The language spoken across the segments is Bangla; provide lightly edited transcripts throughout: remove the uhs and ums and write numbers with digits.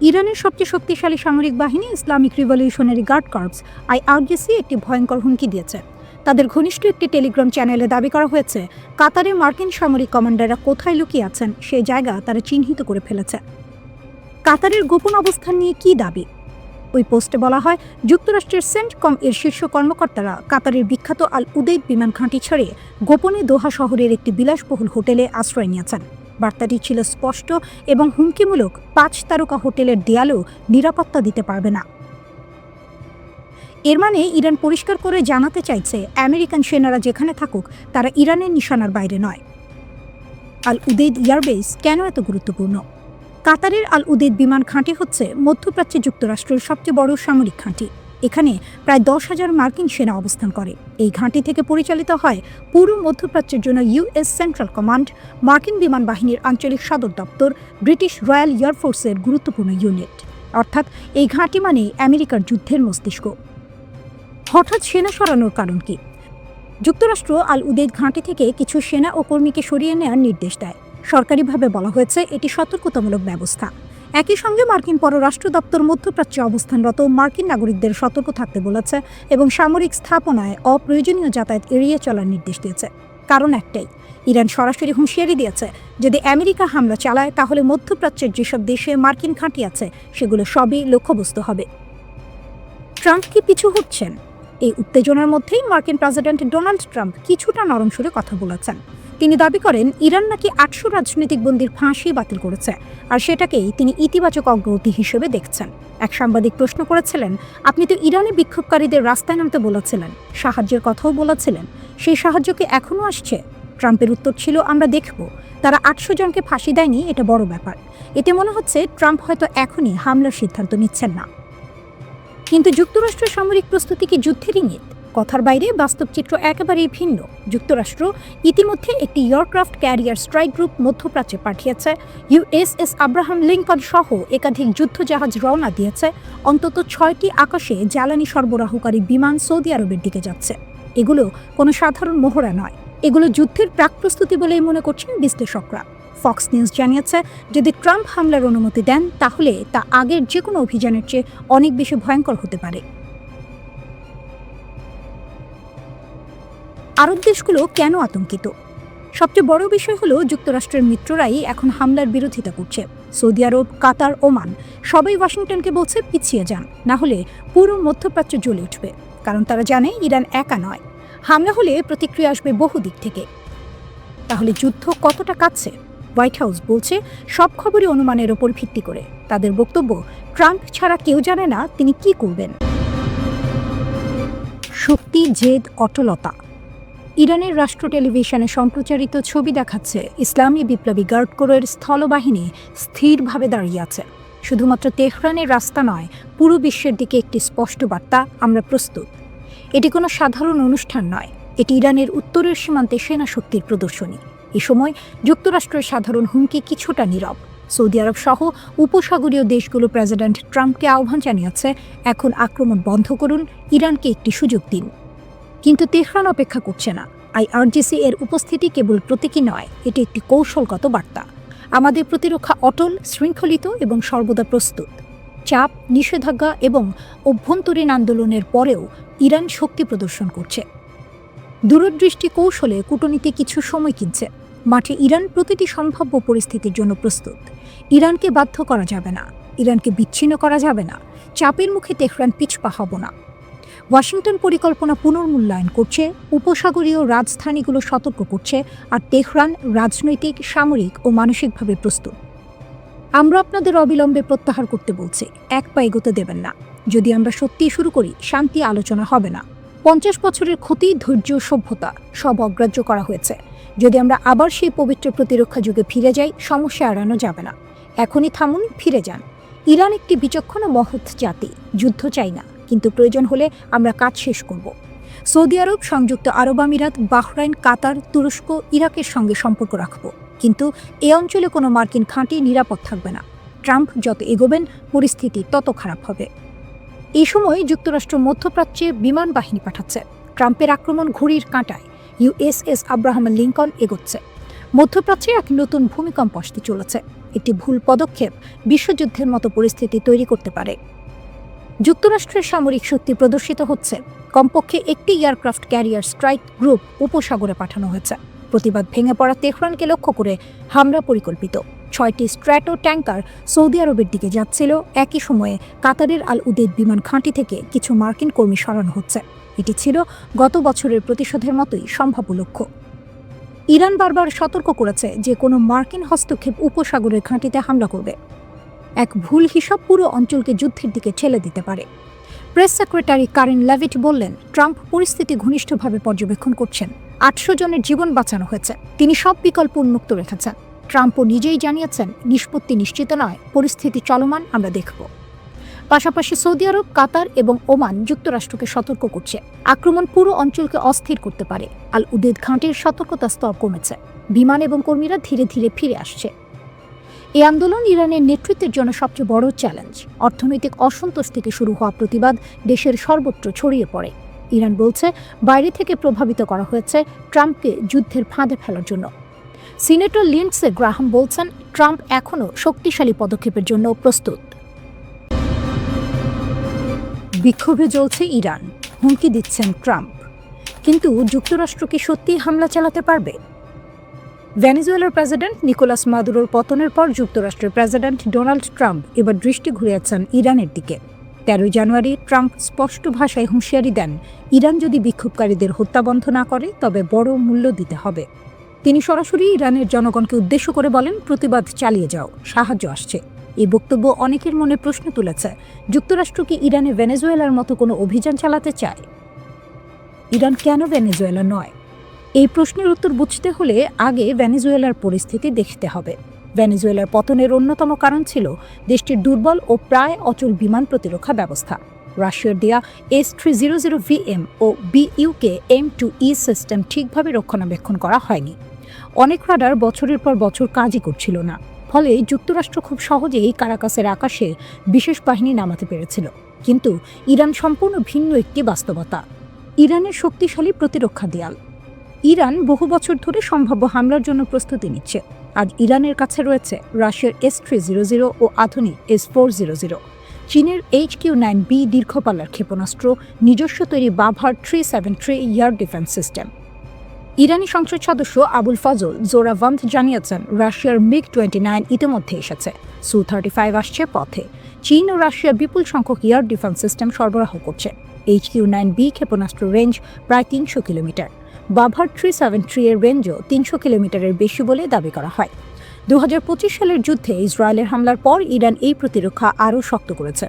ইরানের সবচেয়ে শক্তিশালী সামরিক বাহিনী Islamic Revolutionary Guard Corps IRGC একটি ভয়ঙ্কর হুমকি দিয়েছে। তাদের ঘনিষ্ঠ একটি টেলিগ্রাম চ্যানেলে দাবি করা হয়েছে, কাতারে মার্কিন সামরিক কমান্ডাররা কোথায় লুকিয়ে আছেন সেই জায়গা তারা চিহ্নিত করে ফেলেছে। কাতারের গোপন অবস্থান নিয়ে কী দাবি? ওই পোস্টে বলা হয়, যুক্তরাষ্ট্রের সেন্টকম এর শীর্ষ কর্মকর্তারা কাতারের বিখ্যাত আল উদেইদ বিমান ঘাঁটি ছড়িয়ে গোপনে দোহা শহরের একটি বিলাসবহুল হোটেলে আশ্রয় নিয়েছেন। বার্তাটি ছিল স্পষ্ট এবং হুমকিমূলক, 5 তারকা হোটেলের দেয়ালেও নিরাপত্তা দিতে পারবে না। এর মানে ইরান পরিষ্কার করে জানাতে চাইছে, আমেরিকান সেনারা যেখানে থাকুক তারা ইরানের নিশানার বাইরে নয়। আল উদেইদ এয়ারবেস কেন এত গুরুত্বপূর্ণ? কাতারের আল উদেইদ বিমান ঘাঁটি হচ্ছে মধ্যপ্রাচ্যে যুক্তরাষ্ট্রের সবচেয়ে বড় সামরিক ঘাঁটি। এখানে প্রায় 10,000 মার্কিন সেনা অবস্থান করে। এই ঘাঁটি থেকে পরিচালিত হয় পুরো মধ্যপ্রাচ্যের জন্য US সেন্ট্রাল কমান্ড, মার্কিন বিমান বাহিনীর আঞ্চলিক সদর দপ্তর, ব্রিটিশ রয়্যাল এয়ারফোর্সের গুরুত্বপূর্ণ ইউনিট। অর্থাৎ এই ঘাঁটি মানেই আমেরিকার যুদ্ধের মস্তিষ্ক। হঠাৎ সেনা সরানোর কারণ কি? যুক্তরাষ্ট্র আল উদেইদ ঘাঁটি থেকে কিছু সেনা ও কর্মীকে সরিয়ে নেওয়ার নির্দেশ দেয়। সরকারিভাবে বলা হয়েছে এটি সতর্কতামূলক ব্যবস্থা। একই সঙ্গে মার্কিন পররাষ্ট্র দপ্তর মধ্যপ্রাচ্যে অবস্থানরত মার্কিন নাগরিকদের সতর্ক থাকতে বলেছে এবং সামরিক স্থাপনায় অপ্রয়োজনীয় যাতায়াত এড়িয়ে চলার নির্দেশ দিয়েছে। কারণ একটাই, ইরান সরাসরি হুঁশিয়ারি দিয়েছে, যদি আমেরিকা হামলা চালায় তাহলে মধ্যপ্রাচ্যের যেসব দেশে মার্কিন ঘাঁটি আছে সেগুলো সবই লক্ষ্যবস্তু হবে। ট্রাম্প কি পিছু হচ্ছেন? এই উত্তেজনার মধ্যেই মার্কিন প্রেসিডেন্ট ডোনাল্ড ট্রাম্প কিছুটা নরম সুরে কথা বলেছেন। তিনি দাবি করেন, ইরান নাকি 800 রাজনৈতিক বন্দীর ফাঁসি বাতিল করেছে, আর সেটাকেই তিনি ইতিবাচক অগ্রগতি হিসেবে দেখছেন। এক সাংবাদিক প্রশ্ন করেছিলেন, আপনি তো ইরানি বিক্ষোভকারীদের রাস্তায় নামতে বলেছিলেন, সাহায্যের কথাও বলেছিলেন, সেই সাহায্য কি এখনও আসছে? ট্রাম্পের উত্তর ছিল, আমরা দেখব। তারা 800 জনকে ফাঁসি দেয়নি, এটা বড় ব্যাপার। এতে মনে হচ্ছে ট্রাম্প হয়তো এখনই হামলার সিদ্ধান্ত নিচ্ছেন না। কিন্তু যুক্তরাষ্ট্রের সামরিক প্রস্তুতি কি যুদ্ধের ইঙ্গিত? কথার বাইরে বাস্তব চিত্র একেবারেই ভিন্ন। যুক্তরাষ্ট্র ইতিমধ্যে একটি এয়ারক্রাফট ক্যারিয়ার স্ট্রাইক গ্রুপ মধ্যপ্রাচ্যে পাঠিয়েছে। USS আব্রাহাম লিঙ্কন সহ একাধিক যুদ্ধজাহাজ রওনা দিয়েছে। অন্তত 6টি আকাশে জ্বালানি সরবরাহকারী বিমান সৌদি আরবের দিকে যাচ্ছে। এগুলো কোনো সাধারণ মহড়া নয়, এগুলো যুদ্ধের প্রাক প্রস্তুতি বলেই মনে করছেন বিশ্লেষকরা। ফক্স নিউজ জানিয়েছে, যদি ট্রাম্প হামলার অনুমতি দেন তাহলে তা আগের যে কোনো অভিযানের চেয়ে অনেক বেশি ভয়ঙ্কর হতে পারে। আরব দেশগুলো কেন আতঙ্কিত? সবচেয়ে বড় বিষয় হলো, যুক্তরাষ্ট্রের মিত্ররাই এখন হামলার বিরোধিতা করছে। সৌদি আরব, কাতার, ওমান সবাই ওয়াশিংটনকে বলছে পিছিয়ে যান, না হলে পুরো মধ্যপ্রাচ্য জ্বলে উঠবে। কারণ তারা জানে ইরান একা নয়, হামলা হলে প্রতিক্রিয়া আসবে বহু দিক থেকে। তাহলে যুদ্ধ কতটা কাছে? হোয়াইট হাউস বলছে, সব খবরই অনুমানের ওপর ভিত্তি করে। তাদের বক্তব্য, ট্রাম্প ছাড়া কেউ জানে না তিনি কি করবেন। শক্তি, জেদ, অটলতা। ইরানের রাষ্ট্র টেলিভিশনে সম্প্রচারিত ছবি দেখাচ্ছে, ইসলামী বিপ্লবী গার্ড কোরের স্থলবাহিনী স্থিরভাবে দাঁড়িয়ে আছে। শুধুমাত্র তেহরানের রাস্তা নয়, পুরো বিশ্বের দিকে একটি স্পষ্ট বার্তা, আমরা প্রস্তুত। এটি কোনো সাধারণ অনুষ্ঠান নয়, এটি ইরানের উত্তরের সীমান্তে সেনা শক্তির প্রদর্শনী। এ সময় যুক্তরাষ্ট্রের সাধারণ হুমকি কিছুটা নীরব। সৌদি আরব সহ উপসাগরীয় দেশগুলো প্রেসিডেন্ট ট্রাম্পকে আহ্বান জানিয়েছে, এখন আক্রমণ বন্ধ করুন, ইরানকে একটি সুযোগ দিন। কিন্তু তেহরান অপেক্ষা করছে না। IRGC এর উপস্থিতি কেবল প্রতীকী নয়, এটি একটি কৌশলগত বার্তা। আমাদের প্রতিরক্ষা অটল, শৃঙ্খলিত এবং সর্বদা প্রস্তুত। চাপ, নিষেধাজ্ঞা এবং অভ্যন্তরীণ আন্দোলনের পরেও ইরান শক্তি প্রদর্শন করছে। দূরদৃষ্টি কৌশলে কূটনীতি কিছু সময় কিনছে। মাঠে ইরান প্রতিটি সম্ভাব্য পরিস্থিতির জন্য প্রস্তুত। ইরানকে বাধ্য করা যাবে না, ইরানকে বিচ্ছিন্ন করা যাবে না। চাপের মুখে তেহরান পিছপা হব না। ওয়াশিংটন পরিকল্পনা পুনর্মূল্যায়ন করছে, উপসাগরীয় রাজধানীগুলো সতর্ক করছে, আর তেহরান রাজনৈতিক, সামরিক ও মানসিকভাবে প্রস্তুত। আমরা আপনাদের অবিলম্বে প্রত্যাহার করতে বলছি, এক পা এগোতে দেবেন না। যদি আমরা সত্যিই শুরু করি, শান্তি আলোচনা হবে না। 50 বছরের ক্ষতি, ধৈর্য, সভ্যতা সব অগ্রাহ্য করা হয়েছে। যদি আমরা আবার সেই পবিত্র প্রতিরক্ষা যুগে ফিরে যাই, সমস্যা এড়ানো যাবে না। এখনই থামুন, ফিরে যান। ইরান একটি বিচক্ষণ ও মহৎ জাতি, যুদ্ধ চাই না, কিন্তু প্রয়োজন হলে আমরা কাজ শেষ করব। সৌদি আরব, সংযুক্ত আরব আমিরাত, বাহরাইন, কাতার, তুরস্ক, ইরাকের সঙ্গে সম্পর্ক রাখব, কিন্তু এ অঞ্চলে কোনো মার্কিন ঘাঁটি নিরাপদ থাকবে না। ট্রাম্প যত এগোবেন, পরিস্থিতি তত খারাপ হবে। এই সময় যুক্তরাষ্ট্র মধ্যপ্রাচ্যে বিমান বাহিনী পাঠাচ্ছে। ট্রাম্পের আক্রমণ ঘড়ির কাঁটায়। USS আব্রাহাম লিঙ্কন এগোচ্ছে। মধ্যপ্রাচ্যে এক নতুন ভূমিকম্প আসতে চলেছে। একটি ভুল পদক্ষেপ বিশ্বযুদ্ধের মতো পরিস্থিতি তৈরি করতে পারে। যুক্তরাষ্ট্রের সামরিক শক্তি প্রদর্শিত হচ্ছে। কমপক্ষে একটি এয়ারক্রাফট ক্যারিয়ার স্ট্রাইক গ্রুপ উপসাগরে পাঠানো হয়েছে। প্রতিবাদ ভেঙে পড়া তেহরানকে লক্ষ্য করে হামলা পরিকল্পিত। 6টি স্ট্র্যাটো ট্যাঙ্কার সৌদি আরবের দিকে যাচ্ছিল। একই সময়ে কাতারের আল উদেদ বিমান ঘাঁটি থেকে কিছু মার্কিন কর্মী সরানো হচ্ছে। এটি ছিল গত বছরের প্রতিশোধের মতোই সম্ভাব্য লক্ষ্য। ইরান বারবার সতর্ক করেছে যে কোনো মার্কিন হস্তক্ষেপ উপসাগরের ঘাঁটিতে হামলা করবে। এক ভুল হিসাব পুরো অঞ্চলকে যুদ্ধের দিকে ঠেলে দিতে পারে। প্রেস সেক্রেটারি কারেন লেভিট বললেন, ট্রাম্প পরিস্থিতি ঘনিষ্ঠভাবে পর্যবেক্ষণ করছেন। 800 জনের জীবন বাঁচানো হয়েছে। তিনি সব বিকল্প উন্মুক্ত রেখেছেন। ট্রাম্পও নিজেই জানিয়েছেন, নিষ্পত্তি নিশ্চিত নয়, পরিস্থিতি চলমান, আমরা দেখব। পাশাপাশি সৌদি আরব, কাতার এবং ওমান যুক্তরাষ্ট্রকে সতর্ক করছে, আক্রমণ পুরো অঞ্চলকে অস্থির করতে পারে। আল উদেদ ঘাঁটির সতর্কতা স্তর কমেছে। বিমান এবং কর্মীরা ধীরে ধীরে ফিরে আসছে। এই আন্দোলন ইরানের নেতৃত্বের জন্য সবচেয়ে বড় চ্যালেঞ্জ। অর্থনৈতিক অসন্তোষ থেকে শুরু হওয়া প্রতিবাদ দেশের সর্বত্র ছড়িয়ে পড়ে। ইরান বলছে, বাইরে থেকে প্রভাবিত করা হয়েছে ট্রাম্পকে যুদ্ধের ফাঁদে ফেলার জন্য। সিনেটর লিন্ডসে গ্রাহাম বলছেন, ট্রাম্প এখনও শক্তিশালী পদক্ষেপের জন্য প্রস্তুত। বিক্ষোভে জ্বলছে ইরান, হুমকি দিচ্ছেন ট্রাম্প। কিন্তু যুক্তরাষ্ট্র কি সত্যিই হামলা চালাতে পারবে? ভেনেজুয়েলার প্রেসিডেন্ট নিকোলাস মাদুরোর পতনের পর যুক্তরাষ্ট্রের প্রেসিডেন্ট ডোনাল্ড ট্রাম্প এবার দৃষ্টি ঘুরিয়েছেন ইরানের দিকে। 13 জানুয়ারি ট্রাম্প স্পষ্ট ভাষায় হুঁশিয়ারি দেন, ইরান যদি বিক্ষোভকারীদের হত্যা বন্ধ না করে তবে বড় মূল্য দিতে হবে। তিনি সরাসরি ইরানের জনগণকে উদ্দেশ্য করে বলেন, প্রতিবাদ চালিয়ে যাও, সাহায্য আসছে। এই বক্তব্য অনেকের মনে প্রশ্ন তুলেছে, যুক্তরাষ্ট্র কি ইরানে ভেনেজুয়েলার মতো কোনো অভিযান চালাতে চায়? ইরান কেন ভেনেজুয়েলা নয়? এই প্রশ্নের উত্তর বুঝতে হলে আগে ভেনেজুয়েলার পরিস্থিতি দেখতে হবে। ভেনেজুয়েলার পতনের অন্যতম কারণ ছিল দেশটির দুর্বল ও প্রায় অচল বিমান প্রতিরক্ষা ব্যবস্থা। রাশিয়ার দেয়া S-300VM ও BUK M2E সিস্টেম ঠিকভাবে রক্ষণাবেক্ষণ করা হয়নি। অনেক রাডার বছরের পর বছর কাজই করছিল না। ফলে যুক্তরাষ্ট্র খুব সহজেই কারাকাসের আকাশে বিশেষ বাহিনী নামাতে পেরেছিল। কিন্তু ইরান সম্পূর্ণ ভিন্ন একটি বাস্তবতা। ইরানের শক্তিশালী প্রতিরক্ষা দেয়াল। ইরান বহু বছর ধরে সম্ভাব্য হামলার জন্য প্রস্তুতি নিচ্ছে। আজ ইরানের কাছে রয়েছে রাশিয়ার S-300 ও আধুনিক S-400, চীনের HQ-9B দীর্ঘপাল্লার ক্ষেপণাস্ত্র, নিজস্ব তৈরি বাভার 373 এয়ার ডিফেন্স সিস্টেম। ইরানি সংসদ সদস্য আবুল ফজল জোরাভান্দ জানিয়েছেন, রাশিয়ার MiG-29 ইতিমধ্যে এসেছে, Su-35 আসছে পথে। চীন ও রাশিয়া বিপুল সংখ্যক এয়ার ডিফেন্স সিস্টেম সরবরাহ করছে। HQ-9B ক্ষেপণাস্ত্র রেঞ্জ প্রায় 300 কিলোমিটার। বাভার 373 এর রেঞ্জও 300 কিলোমিটারের বেশি বলে দাবি করা হয়। 2025 সালের যুদ্ধে ইসরায়েলের হামলার পর ইরান এই প্রতিরক্ষা আরও শক্ত করেছে।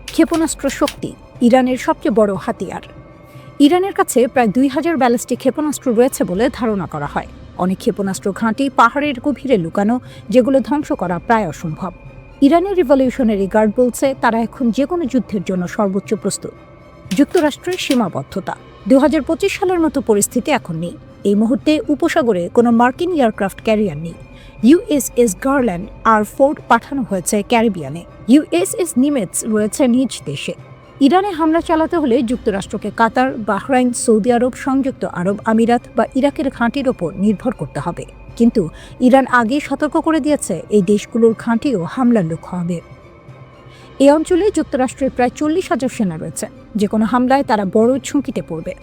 ক্ষেপণাস্ত্র শক্তি ইরানের সবচেয়ে বড় হাতিয়ার। ইরানের কাছে প্রায় 2000 ব্যালিস্টিক ক্ষেপণাস্ত্র রয়েছে বলে ধারণা করা হয়। অনেক ক্ষেপণাস্ত্র ঘাঁটি পাহাড়ের গভীরে লুকানো, যেগুলো ধ্বংস করা প্রায় অসম্ভব। ইরানের রিভলিউশনারি গার্ড বলছে, তারা এখন যে কোনো যুদ্ধের জন্য সর্বোচ্চ প্রস্তুত। যুক্তরাষ্ট্রের সীমাবদ্ধতা। 2025 সালের মতো পরিস্থিতি এখন নেই। এই মুহূর্তে উপসাগরে কোনো মার্কিন এয়ারক্রাফট ক্যারিয়ার নেই। USS গার্ল্যান্ড R-4 পাঠানো হয়েছে ক্যারিবিয়ানে। USS নিমেটস রয়েছে নিজ দেশে। ইরানে হামলা চালাতে হলে যুক্তরাষ্ট্রকে কাতার, বাহরাইন, সৌদি আরব, সংযুক্ত আরব আমিরাত বা ইরাকের ঘাঁটির ওপর নির্ভর করতে হবে। কিন্তু ইরান আগেই সতর্ক করে দিয়েছে, এই দেশগুলোর ঘাঁটিও হামলার লক্ষ্য হবে। এই অঞ্চলে যুক্তরাষ্ট্রের প্রায় 40,000 সেনা রয়েছে। যে কোনো হামলায় তারা বড় ঝুঁকিতে পড়বে।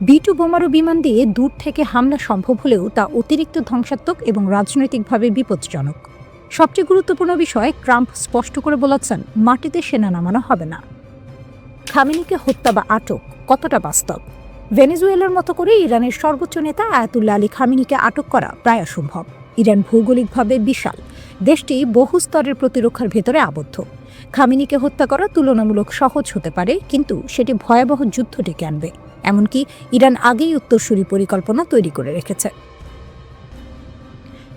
B-2 বোমারু বিমান দিয়ে দূর থেকে হামলা সম্ভব হলেও তা অতিরিক্ত ধ্বংসাত্মক এবং রাজনৈতিকভাবে বিপজ্জনক। সবচেয়ে গুরুত্বপূর্ণ বিষয়, ট্রাম্প স্পষ্ট করে বলেছেন, মাটিতে সেনা নামানো হবে না। খামেনিকে হত্যা বা আটক কতটা বাস্তব? ভেনেজুয়েলার মতো করে ইরানের সর্বোচ্চ নেতা আয়াতুল্লাহ আলী খামেনিকে আটক করা প্রায় অসম্ভব। ইরান ভৌগোলিকভাবে বিশাল। দেশটি বহু স্তরের প্রতিরক্ষার ভেতরে আবদ্ধ। খামেনিকে হত্যা করা তুলনামূলক সহজ হতে পারে, কিন্তু সেটি ভয়াবহ যুদ্ধ ডেকে আনবে। এমনকি ইরান আগেই উত্তরসূরি পরিকল্পনা তৈরি করে রেখেছে।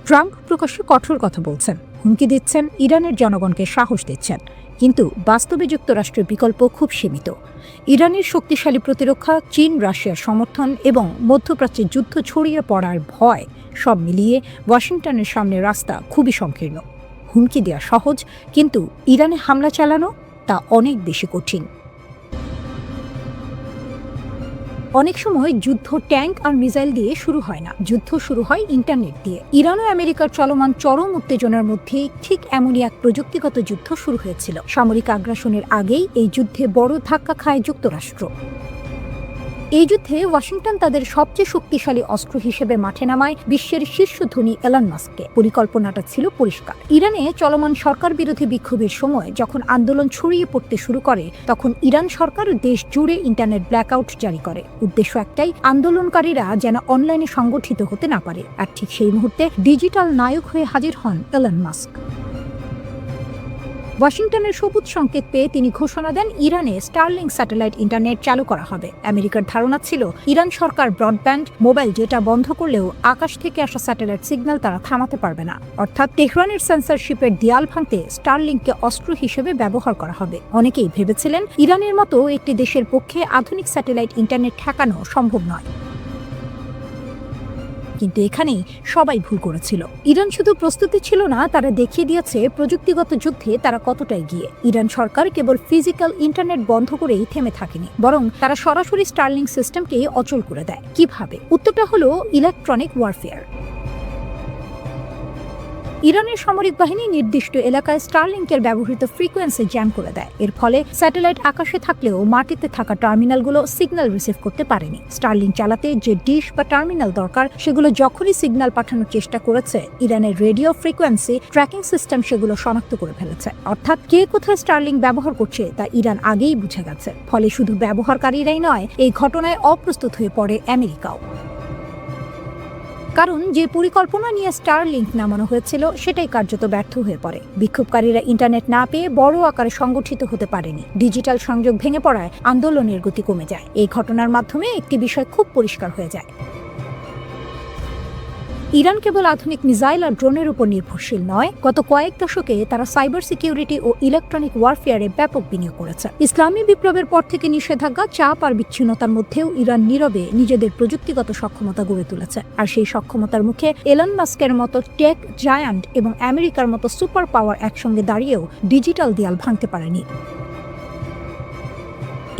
ট্রাম্প প্রকাশ্যে কঠোর কথা বলছেন, হুমকি দিচ্ছেন, ইরানের জনগণকে সাহস দিচ্ছেন। কিন্তু বাস্তবে যুক্তরাষ্ট্রের বিকল্প খুব সীমিত। ইরানের শক্তিশালী প্রতিরক্ষা, চীন রাশিয়ার সমর্থন এবং মধ্যপ্রাচ্যে যুদ্ধ ছড়িয়ে পড়ার ভয়, সব মিলিয়ে ওয়াশিংটনের সামনে রাস্তা খুবই সংকীর্ণ। হুমকি দেওয়া সহজ, কিন্তু ইরানে হামলা চালানো তা অনেক বেশি কঠিন। অনেক সময় যুদ্ধ ট্যাঙ্ক আর মিসাইল দিয়ে শুরু হয় না, যুদ্ধ শুরু হয় ইন্টারনেট দিয়ে। ইরান ও আমেরিকার চলমান চরম উত্তেজনার মধ্যে ঠিক এমনই এক প্রযুক্তিগত যুদ্ধ শুরু হয়েছিল। সামরিক আগ্রাসনের আগেই এই যুদ্ধে বড় ধাক্কা খায় যুক্তরাষ্ট্র। এই যুদ্ধে ওয়াশিংটন তাদের সবচেয়ে শক্তিশালী অস্ত্র হিসেবে মাঠে নামায় বিশ্বের শীর্ষ ধনী এলন মাস্ককে। পরিকল্পনাটা ছিল পরিষ্কার। ইরানে চলমান সরকার বিরোধী বিক্ষোভের সময় যখন আন্দোলন ছড়িয়ে পড়তে শুরু করে, তখন ইরান সরকার দেশ জুড়ে ইন্টারনেট ব্ল্যাকআউট জারি করে। উদ্দেশ্য একটাই, আন্দোলনকারীরা যেন অনলাইনে সংগঠিত হতে না পারে। আর ঠিক সেই মুহূর্তে ডিজিটাল নায়ক হয়ে হাজির হন এলন মাস্ক। ওয়াশিংটনের সবুজ সংকেত পেয়ে তিনি ঘোষণা দেন ইরানে স্টারলিংক স্যাটেলাইট ইন্টারনেট চালু করা হবে। আমেরিকার ধারণা ছিল ইরান সরকার ব্রডব্যান্ড মোবাইল ডেটা বন্ধ করলেও আকাশ থেকে আসা স্যাটেলাইট সিগন্যাল তারা থামাতে পারবে না। অর্থাৎ তেহরানের সেন্সরশিপের দেয়াল ভাঙতে স্টারলিংককে অস্ত্র হিসেবে ব্যবহার করা হবে। অনেকেই ভেবেছিলেন ইরানের মতো একটি দেশের পক্ষে আধুনিক স্যাটেলাইট ইন্টারনেট ঠেকানো সম্ভব নয়। কিন্তু এখানেই সবাই ভুল করেছিল। ইরান শুধু প্রস্তুতি ছিল না, তারা দেখিয়ে দিয়েছে প্রযুক্তিগত যুদ্ধে তারা কতটা এগিয়ে। ইরান সরকার কেবল ফিজিক্যাল ইন্টারনেট বন্ধ করেই থেমে থাকেনি, বরং তারা সরাসরি স্টারলিংক সিস্টেমকে অচল করে দেয়। কিভাবে? উত্তরটা হলো ইলেকট্রনিক ওয়ারফেয়ার। ইরানের সামরিক বাহিনী নির্দিষ্ট এলাকায় স্টারলিংকের ব্যবহৃত ফ্রিকোয়েন্সি জ্যাম করে দেয়। এর ফলে স্যাটেলাইট আকাশে থাকলেও মাটিতে থাকা টার্মিনালগুলো সিগন্যাল রিসিভ করতে পারেনি। স্টারলিংক চালাতে যে ডিশ বা টার্মিনাল দরকার, সেগুলো যখনই সিগন্যাল পাঠানোর চেষ্টা করেছে, ইরানের রেডিও ফ্রিকোয়েন্সি ট্র্যাকিং সিস্টেম সেগুলো শনাক্ত করে ফেলেছে। অর্থাৎ কে কোথায় স্টারলিংক ব্যবহার করছে তা ইরান আগেই বুঝে গেছে। ফলে শুধু ব্যবহারকারীরাই নয়, এই ঘটনায় অপ্রস্তুত হয়ে পড়ে আমেরিকাও। কারণ যে পরিকল্পনা নিয়ে স্টারলিংক নামানো হয়েছিল সেটাই কার্যত ব্যর্থ হয়ে পড়ে। বিক্ষোভকারীরা ইন্টারনেট না পেয়ে বড় আকারে সংগঠিত হতে পারেনি। ডিজিটাল সংযোগ ভেঙে পড়ায় আন্দোলনের গতি কমে যায়। এই ঘটনার মাধ্যমে একটি বিষয় খুব পরিষ্কার হয়ে যায়, ইরান কেবল আধুনিক মিসাইল আর ড্রোনের উপর নির্ভরশীল নয়, গত কয়েক দশকে তারা সাইবার সিকিউরিটি ও ইলেকট্রনিক ওয়ারফেয়ারে ব্যাপক বিনিয়োগ করেছে। ইসলামী বিপ্লবের পর থেকে নিষেধাজ্ঞা, চাপ আর বিচ্ছিন্নতার মধ্যেও ইরান নীরবে নিজেদের প্রযুক্তিগত সক্ষমতা গড়ে তুলেছে। আর সেই সক্ষমতার মুখে এলন মাস্কের মতো টেক জায়ান্ট এবং আমেরিকার মতো সুপার পাওয়ার একসঙ্গে দাঁড়িয়েও ডিজিটাল দেয়াল ভাঙতে পারেনি।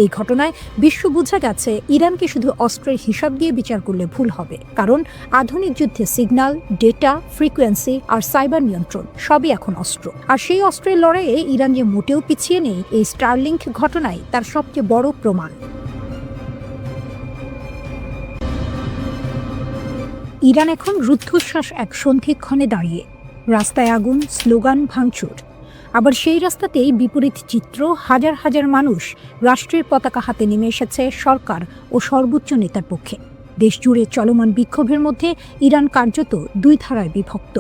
এই ঘটনায় বিশ্ব বুঝে গেছে ইরানকে শুধু অস্ত্রের হিসাব দিয়ে বিচার করলে ভুল হবে। কারণ আধুনিক যুদ্ধে সিগন্যাল, ডেটা, ফ্রিকোয়েন্সি আর সাইবার নিয়ন্ত্রণ সবই এখন অস্ত্র। আর সেই অস্ত্রের লড়াইয়ে ইরান যে মোটেও পিছিয়ে নেই, এই স্টারলিংক ঘটনাই তার সবচেয়ে বড় প্রমাণ। ইরান এখন রুদ্ধশ্বাস এক সন্ধিক্ষণে দাঁড়িয়ে। রাস্তায় আগুন, স্লোগান, ভাঙচুর। আবার সেই রাস্তাতেই বিপরীত চিত্র, হাজার হাজার মানুষ রাষ্ট্রের পতাকা হাতে নেমে এসেছে সরকার ও সর্বোচ্চ নেতার পক্ষে। দেশ জুড়ে চলমান বিক্ষোভের মধ্যে ইরান কার্যত দুই ধারায় বিভক্ত।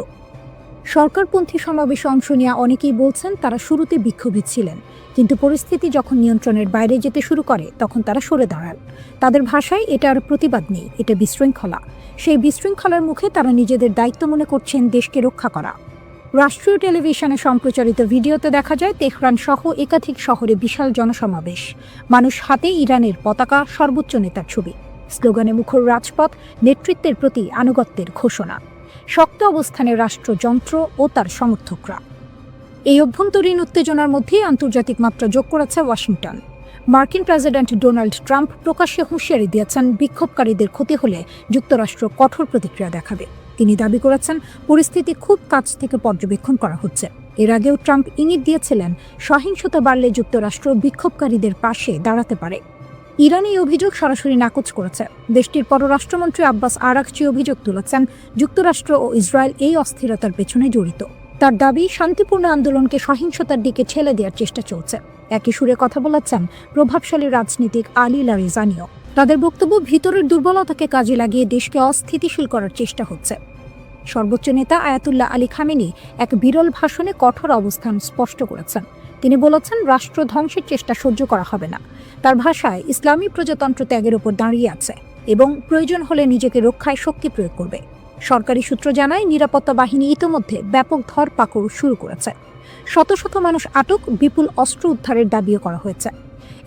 সরকারপন্থী সমাবেশে অংশ নেওয়া অনেকেই বলছেন তারা শুরুতে বিক্ষোভী ছিলেন, কিন্তু পরিস্থিতি যখন নিয়ন্ত্রণের বাইরে যেতে শুরু করে তখন তারা সরে দাঁড়ান। তাদের ভাষায় এটা আর প্রতিবাদ নেই, এটা বিশৃঙ্খলা। সেই বিশৃঙ্খলার মুখে তারা নিজেদের দায়িত্ব মনে করছেন দেশকে রক্ষা করা। রাষ্ট্রীয় টেলিভিশনে সম্প্রচারিত ভিডিওতে দেখা যায় তেহরান সহ একাধিক শহরে বিশাল জনসমাবেশ, মানুষ হাতে ইরানের পতাকা, সর্বোচ্চ নেতার ছবি, স্লোগানে মুখর রাজপথ, নেতৃত্বের প্রতি আনুগত্যের ঘোষণা, শক্ত অবস্থানে রাষ্ট্রযন্ত্র ও তার সমর্থকরা। এই অভ্যন্তরীণ উত্তেজনার মধ্যে আন্তর্জাতিক মাত্রা যোগ করেছে ওয়াশিংটন। মার্কিন প্রেসিডেন্ট ডোনাল্ড ট্রাম্প প্রকাশ্যে হুঁশিয়ারি দিয়েছেন বিক্ষোভকারীদের ক্ষতি হলে যুক্তরাষ্ট্র কঠোর প্রতিক্রিয়া দেখাবে। তিনি দাবি করেছেন পরিস্থিতি খুব কাছ থেকে পর্যবেক্ষণ করা হচ্ছে। এর আগেও ট্রাম্প ইঙ্গিত দিয়েছিলেন সহিংসতা বাড়লে যুক্তরাষ্ট্র বিক্ষোভকারীদের পাশে দাঁড়াতে পারে। ইরান এই অভিযোগ সরাসরি নাকচ করেছে। দেশটির পররাষ্ট্রমন্ত্রী আব্বাস আরাকচি অভিযোগ তুলেছেন যুক্তরাষ্ট্র ও ইসরায়েল এই অস্থিরতার পেছনে জড়িত। তার দাবি শান্তিপূর্ণ আন্দোলনকে সহিংসতার দিকে ঠেলে দেওয়ার চেষ্টা চলছে। একই সুরে কথা বলেছেন প্রভাবশালী রাজনীতিক আলী লারিজানিও। তাদের বক্তব্য ভিতরের দুর্বলতাকে কাজে লাগিয়ে দেশকে অস্থিতিশীল করার চেষ্টা হচ্ছে। সর্বোচ্চ নেতা আয়াতুল্লাহ আলী খামেনি এক বিরল ভাষণে কঠোর অবস্থান স্পষ্ট করেছেন। তিনি বলেছেন রাষ্ট্র ধ্বংসের চেষ্টা সহ্য করা হবে না। তার ভাষায় ইসলামী প্রজাতন্ত্র ত্যাগের উপর দাঁড়িয়ে আছে এবং প্রয়োজন হলে নিজেকে রক্ষায় শক্তি প্রয়োগ করবে। সরকারি সূত্র জানায় নিরাপত্তা বাহিনী ইতোমধ্যে ব্যাপক ধরপাকড় শুরু করেছে। শত শত মানুষ আটক, বিপুল অস্ত্র উদ্ধারের দাবিও করা হয়েছে।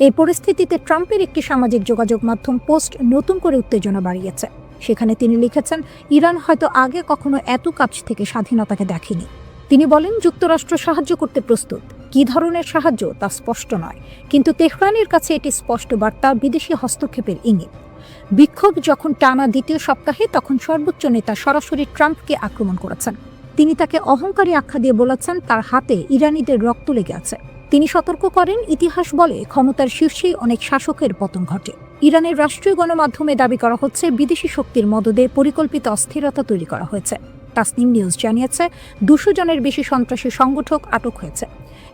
এই পরিস্থিতিতে ট্রাম্পের একটি সামাজিক যোগাযোগ মাধ্যম পোস্ট নতুন করে উত্তেজনা বাড়িয়েছে। সেখানে তিনি লিখেছেন, ইরান হয়তো আগে কখনো এত কাছ থেকে স্বাধীনতাকে দেখেনি। তিনি বলেন যুক্তরাষ্ট্র সাহায্য করতে প্রস্তুত। কী ধরনের সাহায্য তা স্পষ্ট নয়, কিন্তু তেহরানের কাছে এটি স্পষ্ট বার্তা, বিদেশি হস্তক্ষেপের ইঙ্গিত। বিক্ষোভ যখন টানা দ্বিতীয় সপ্তাহে, তখন সর্বোচ্চ নেতা সরাসরি ট্রাম্পকে আক্রমণ করেছেন। তিনি তাকে অহংকারী আখ্যা দিয়ে বলেছেন তার হাতে ইরানিদের রক্ত লেগে আছে। তিনি সতর্ক করেন, ইতিহাস বলে ক্ষমতার শীর্ষেই অনেক শাসকের পতন ঘটে। ইরানের রাষ্ট্রীয় গণমাধ্যমে দাবি করা হচ্ছে বিদেশি শক্তির মদদে পরিকল্পিত অস্থিরতা তৈরি করা হয়েছে। তাসনিম নিউজ জানিয়েছে 200 জনের বেশি সন্ত্রাসী সংগঠক আটক হয়েছে।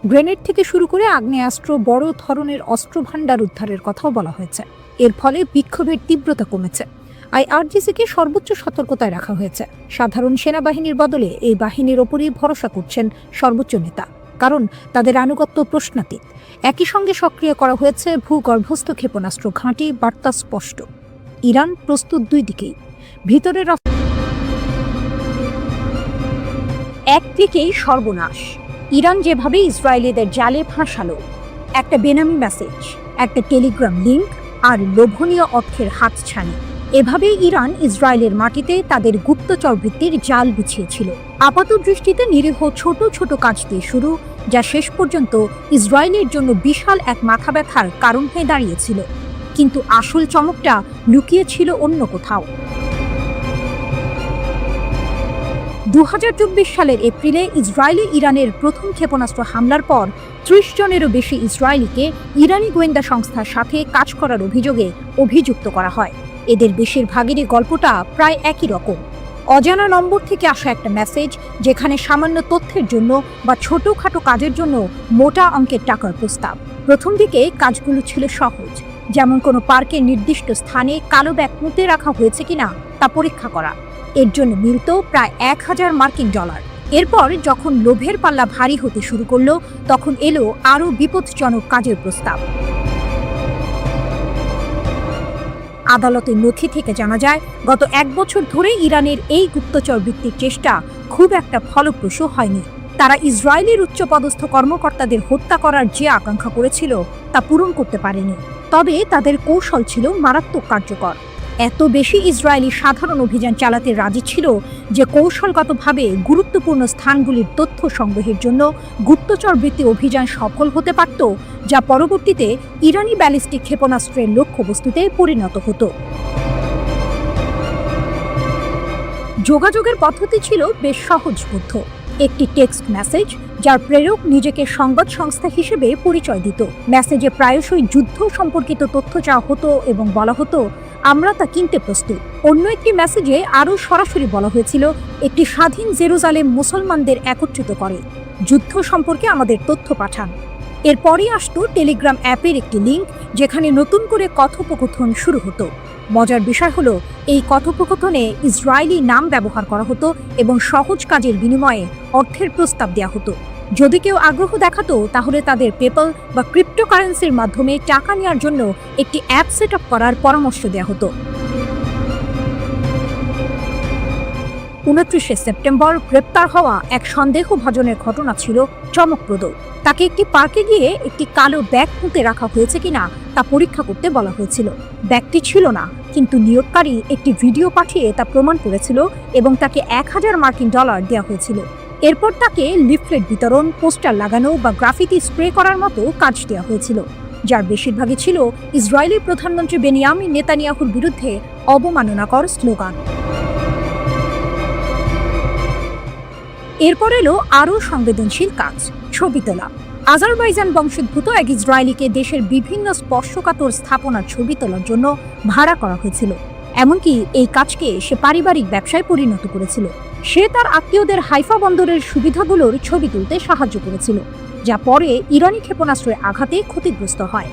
গ্রেনেড থেকে শুরু করে আগ্নেয়াস্ত্র, বড় ধরনের অস্ত্রভাণ্ডার উদ্ধারের কথাও বলা হয়েছে। এর ফলে বিক্ষোভের তীব্রতা কমেছে। IRGC-কে সর্বোচ্চ সতর্কতায় রাখা হয়েছে। সাধারণ সেনাবাহিনীর বদলে এই বাহিনীর ওপরই ভরসা করছেন সর্বোচ্চ নেতা, কারণ তাদের আনুগত্য প্রশ্নাতীত। একই সঙ্গে সক্রিয় করা হয়েছে ভূগর্ভস্থ ক্ষেপণাস্ত্র ঘাঁটি। বার্তা স্পষ্ট, ইরান প্রস্তুত দুই দিকেই। ভিতরের একদিকেই সর্বনাশ, ইরান যেভাবে ইসরায়েলিদের জালে ফাঁসালো, একটা বেনামি মেসেজ, একটা টেলিগ্রাম লিঙ্ক আর লোভনীয় অর্থের হাতছানি, এভাবেই ইরান ইসরায়েলের মাটিতে তাদের গুপ্তচর বৃত্তির জাল বিছিয়েছিল। আপাত দৃষ্টিতে নিরীহ ছোট ছোট কাজ দিয়ে শুরু, যা শেষ পর্যন্ত ইসরায়েলের জন্য বিশাল এক মাথা ব্যথার কারণ হয়ে দাঁড়িয়েছিল। কিন্তু আসল চমকটা লুকিয়ে ছিল অন্য কোথাও। 2024 সালের এপ্রিলে ইসরায়েলে ইরানের প্রথম ক্ষেপণাস্ত্র হামলার পর 30 জনেরও বেশি ইসরায়েলিকে ইরানি গোয়েন্দা সংস্থার সাথে কাজ করার অভিযোগে অভিযুক্ত করা হয়। এদের বেশিরভাগেরই গল্পটা প্রায় একই রকম। অজানা নম্বর থেকে আসা একটা মেসেজ, যেখানে সামান্য তথ্যের জন্য বা ছোটখাটো কাজের জন্য মোটা অঙ্কের টাকার প্রস্তাব। প্রথম দিকে কাজগুলো ছিল সহজ, যেমন কোনো পার্কের নির্দিষ্ট স্থানে কালো ব্যাগ পুঁতে রাখা হয়েছে কিনা তা পরীক্ষা করা। এর জন্য মিলত প্রায় $1000 মার্কিন। এরপর যখন লোভের পাল্লা ভারী হতে শুরু করলো, তখন এলো আরও বিপজ্জনক কাজের প্রস্তাব। আদালতের নথি থেকে জানা যায়, গত 1 বছর ধরে ইরানের এই গুপ্তচর বৃত্তির চেষ্টা খুব একটা ফলপ্রসূ হয়নি। তারা ইসরায়েলের উচ্চপদস্থ কর্মকর্তাদের হত্যা করার যে আকাঙ্ক্ষা করেছিল তা পূরণ করতে পারেনি। তবে তাদের কৌশল ছিল মারাত্মক কার্যকর। এত বেশি ইসরায়েলি সাধারণ অভিযান চালাতে রাজি ছিল যে কৌশলগতভাবে গুরুত্বপূর্ণ স্থানগুলির তথ্য সংগ্রহের জন্য গুপ্তচর বৃত্তি অভিযান সফল হতে পারত, যা পরবর্তীতে ইরানি ব্যালিস্টিক ক্ষেপণাস্ত্রের লক্ষ্যবস্তুতে পরিণত হতো। যোগাযোগের পদ্ধতি ছিল বেশ সহজবোধ্য। একটি টেক্সট মেসেজ, যার প্রেরক নিজেকে সংবাদ সংস্থা হিসেবে পরিচয় দিত। মেসেজে প্রায়শই যুদ্ধ সম্পর্কিত তথ্য চাওয়া হতো এবং বলা হতো, আমরা তা কিনতে প্রস্তুত। অন্য একটি মেসেজে আরও সরাসরি বলা হয়েছিল, একটি স্বাধীন জেরুজালেম মুসলমানদের একত্রিত করে, যুদ্ধ সম্পর্কে আমাদের তথ্য পাঠান। এরপরই আসতো টেলিগ্রাম অ্যাপের একটি লিঙ্ক, যেখানে নতুন করে কথোপকথন শুরু হতো। মজার বিষয় হলো, এই কথোপকথনে ইসরায়েলি নাম ব্যবহার করা হতো এবং সহজ কাজের বিনিময়ে অর্থের প্রস্তাব দেওয়া হতো। যদি কেউ আগ্রহ দেখাতো, তাহলে তাদের পেপ্যাল বা ক্রিপ্টোকারেন্সির মাধ্যমে টাকা নেওয়ার জন্য একটি অ্যাপ সেট আপ করার পরামর্শ দেওয়া হতো। 29 সেপ্টেম্বর গ্রেপ্তার হওয়া এক সন্দেহভাজনের ঘটনা ছিল চমকপ্রদ। তাকে একটি পার্কে গিয়ে একটি কালো ব্যাগ পুঁতে রাখা হয়েছে কিনা তা পরীক্ষা করতে বলা হয়েছিল। ব্যাগটি ছিল না, কিন্তু নিয়োগকারী একটি ভিডিও পাঠিয়ে তা প্রমাণ করেছিল এবং তাকে $1000 মার্কিন দেওয়া হয়েছিল। এরপর তাকে লিফলেট বিতরণ, পোস্টার লাগানো বা গ্রাফিতি স্প্রে করার মতো কাজ দেওয়া হয়েছিল, যার বেশিরভাগই ছিল ইসরায়েলের প্রধানমন্ত্রী বেনিয়ামিন নেতানিয়াহুর বিরুদ্ধে অবমাননাকর স্লোগান। এরপর এলো আরও সংবেদনশীল কাজ, ছবি তোলা। আজারবাইজান বংশোদ্ভূত এক ইসরায়েলিকে দেশের বিভিন্ন স্পর্শকাতর স্থাপনার ছবি তোলার জন্য ভাড়া করা হয়েছিল। এমনকি এই কাজকে সে পারিবারিক ব্যবসায় পরিণত করেছিল। সে তার আত্মীয়দের হাইফা বন্দরের সুবিধাগুলোর ছবি তুলতে সাহায্য করেছিল, যা পরে ইরানি ক্ষেপণাস্ত্রের আঘাতে ক্ষতিগ্রস্ত হয়।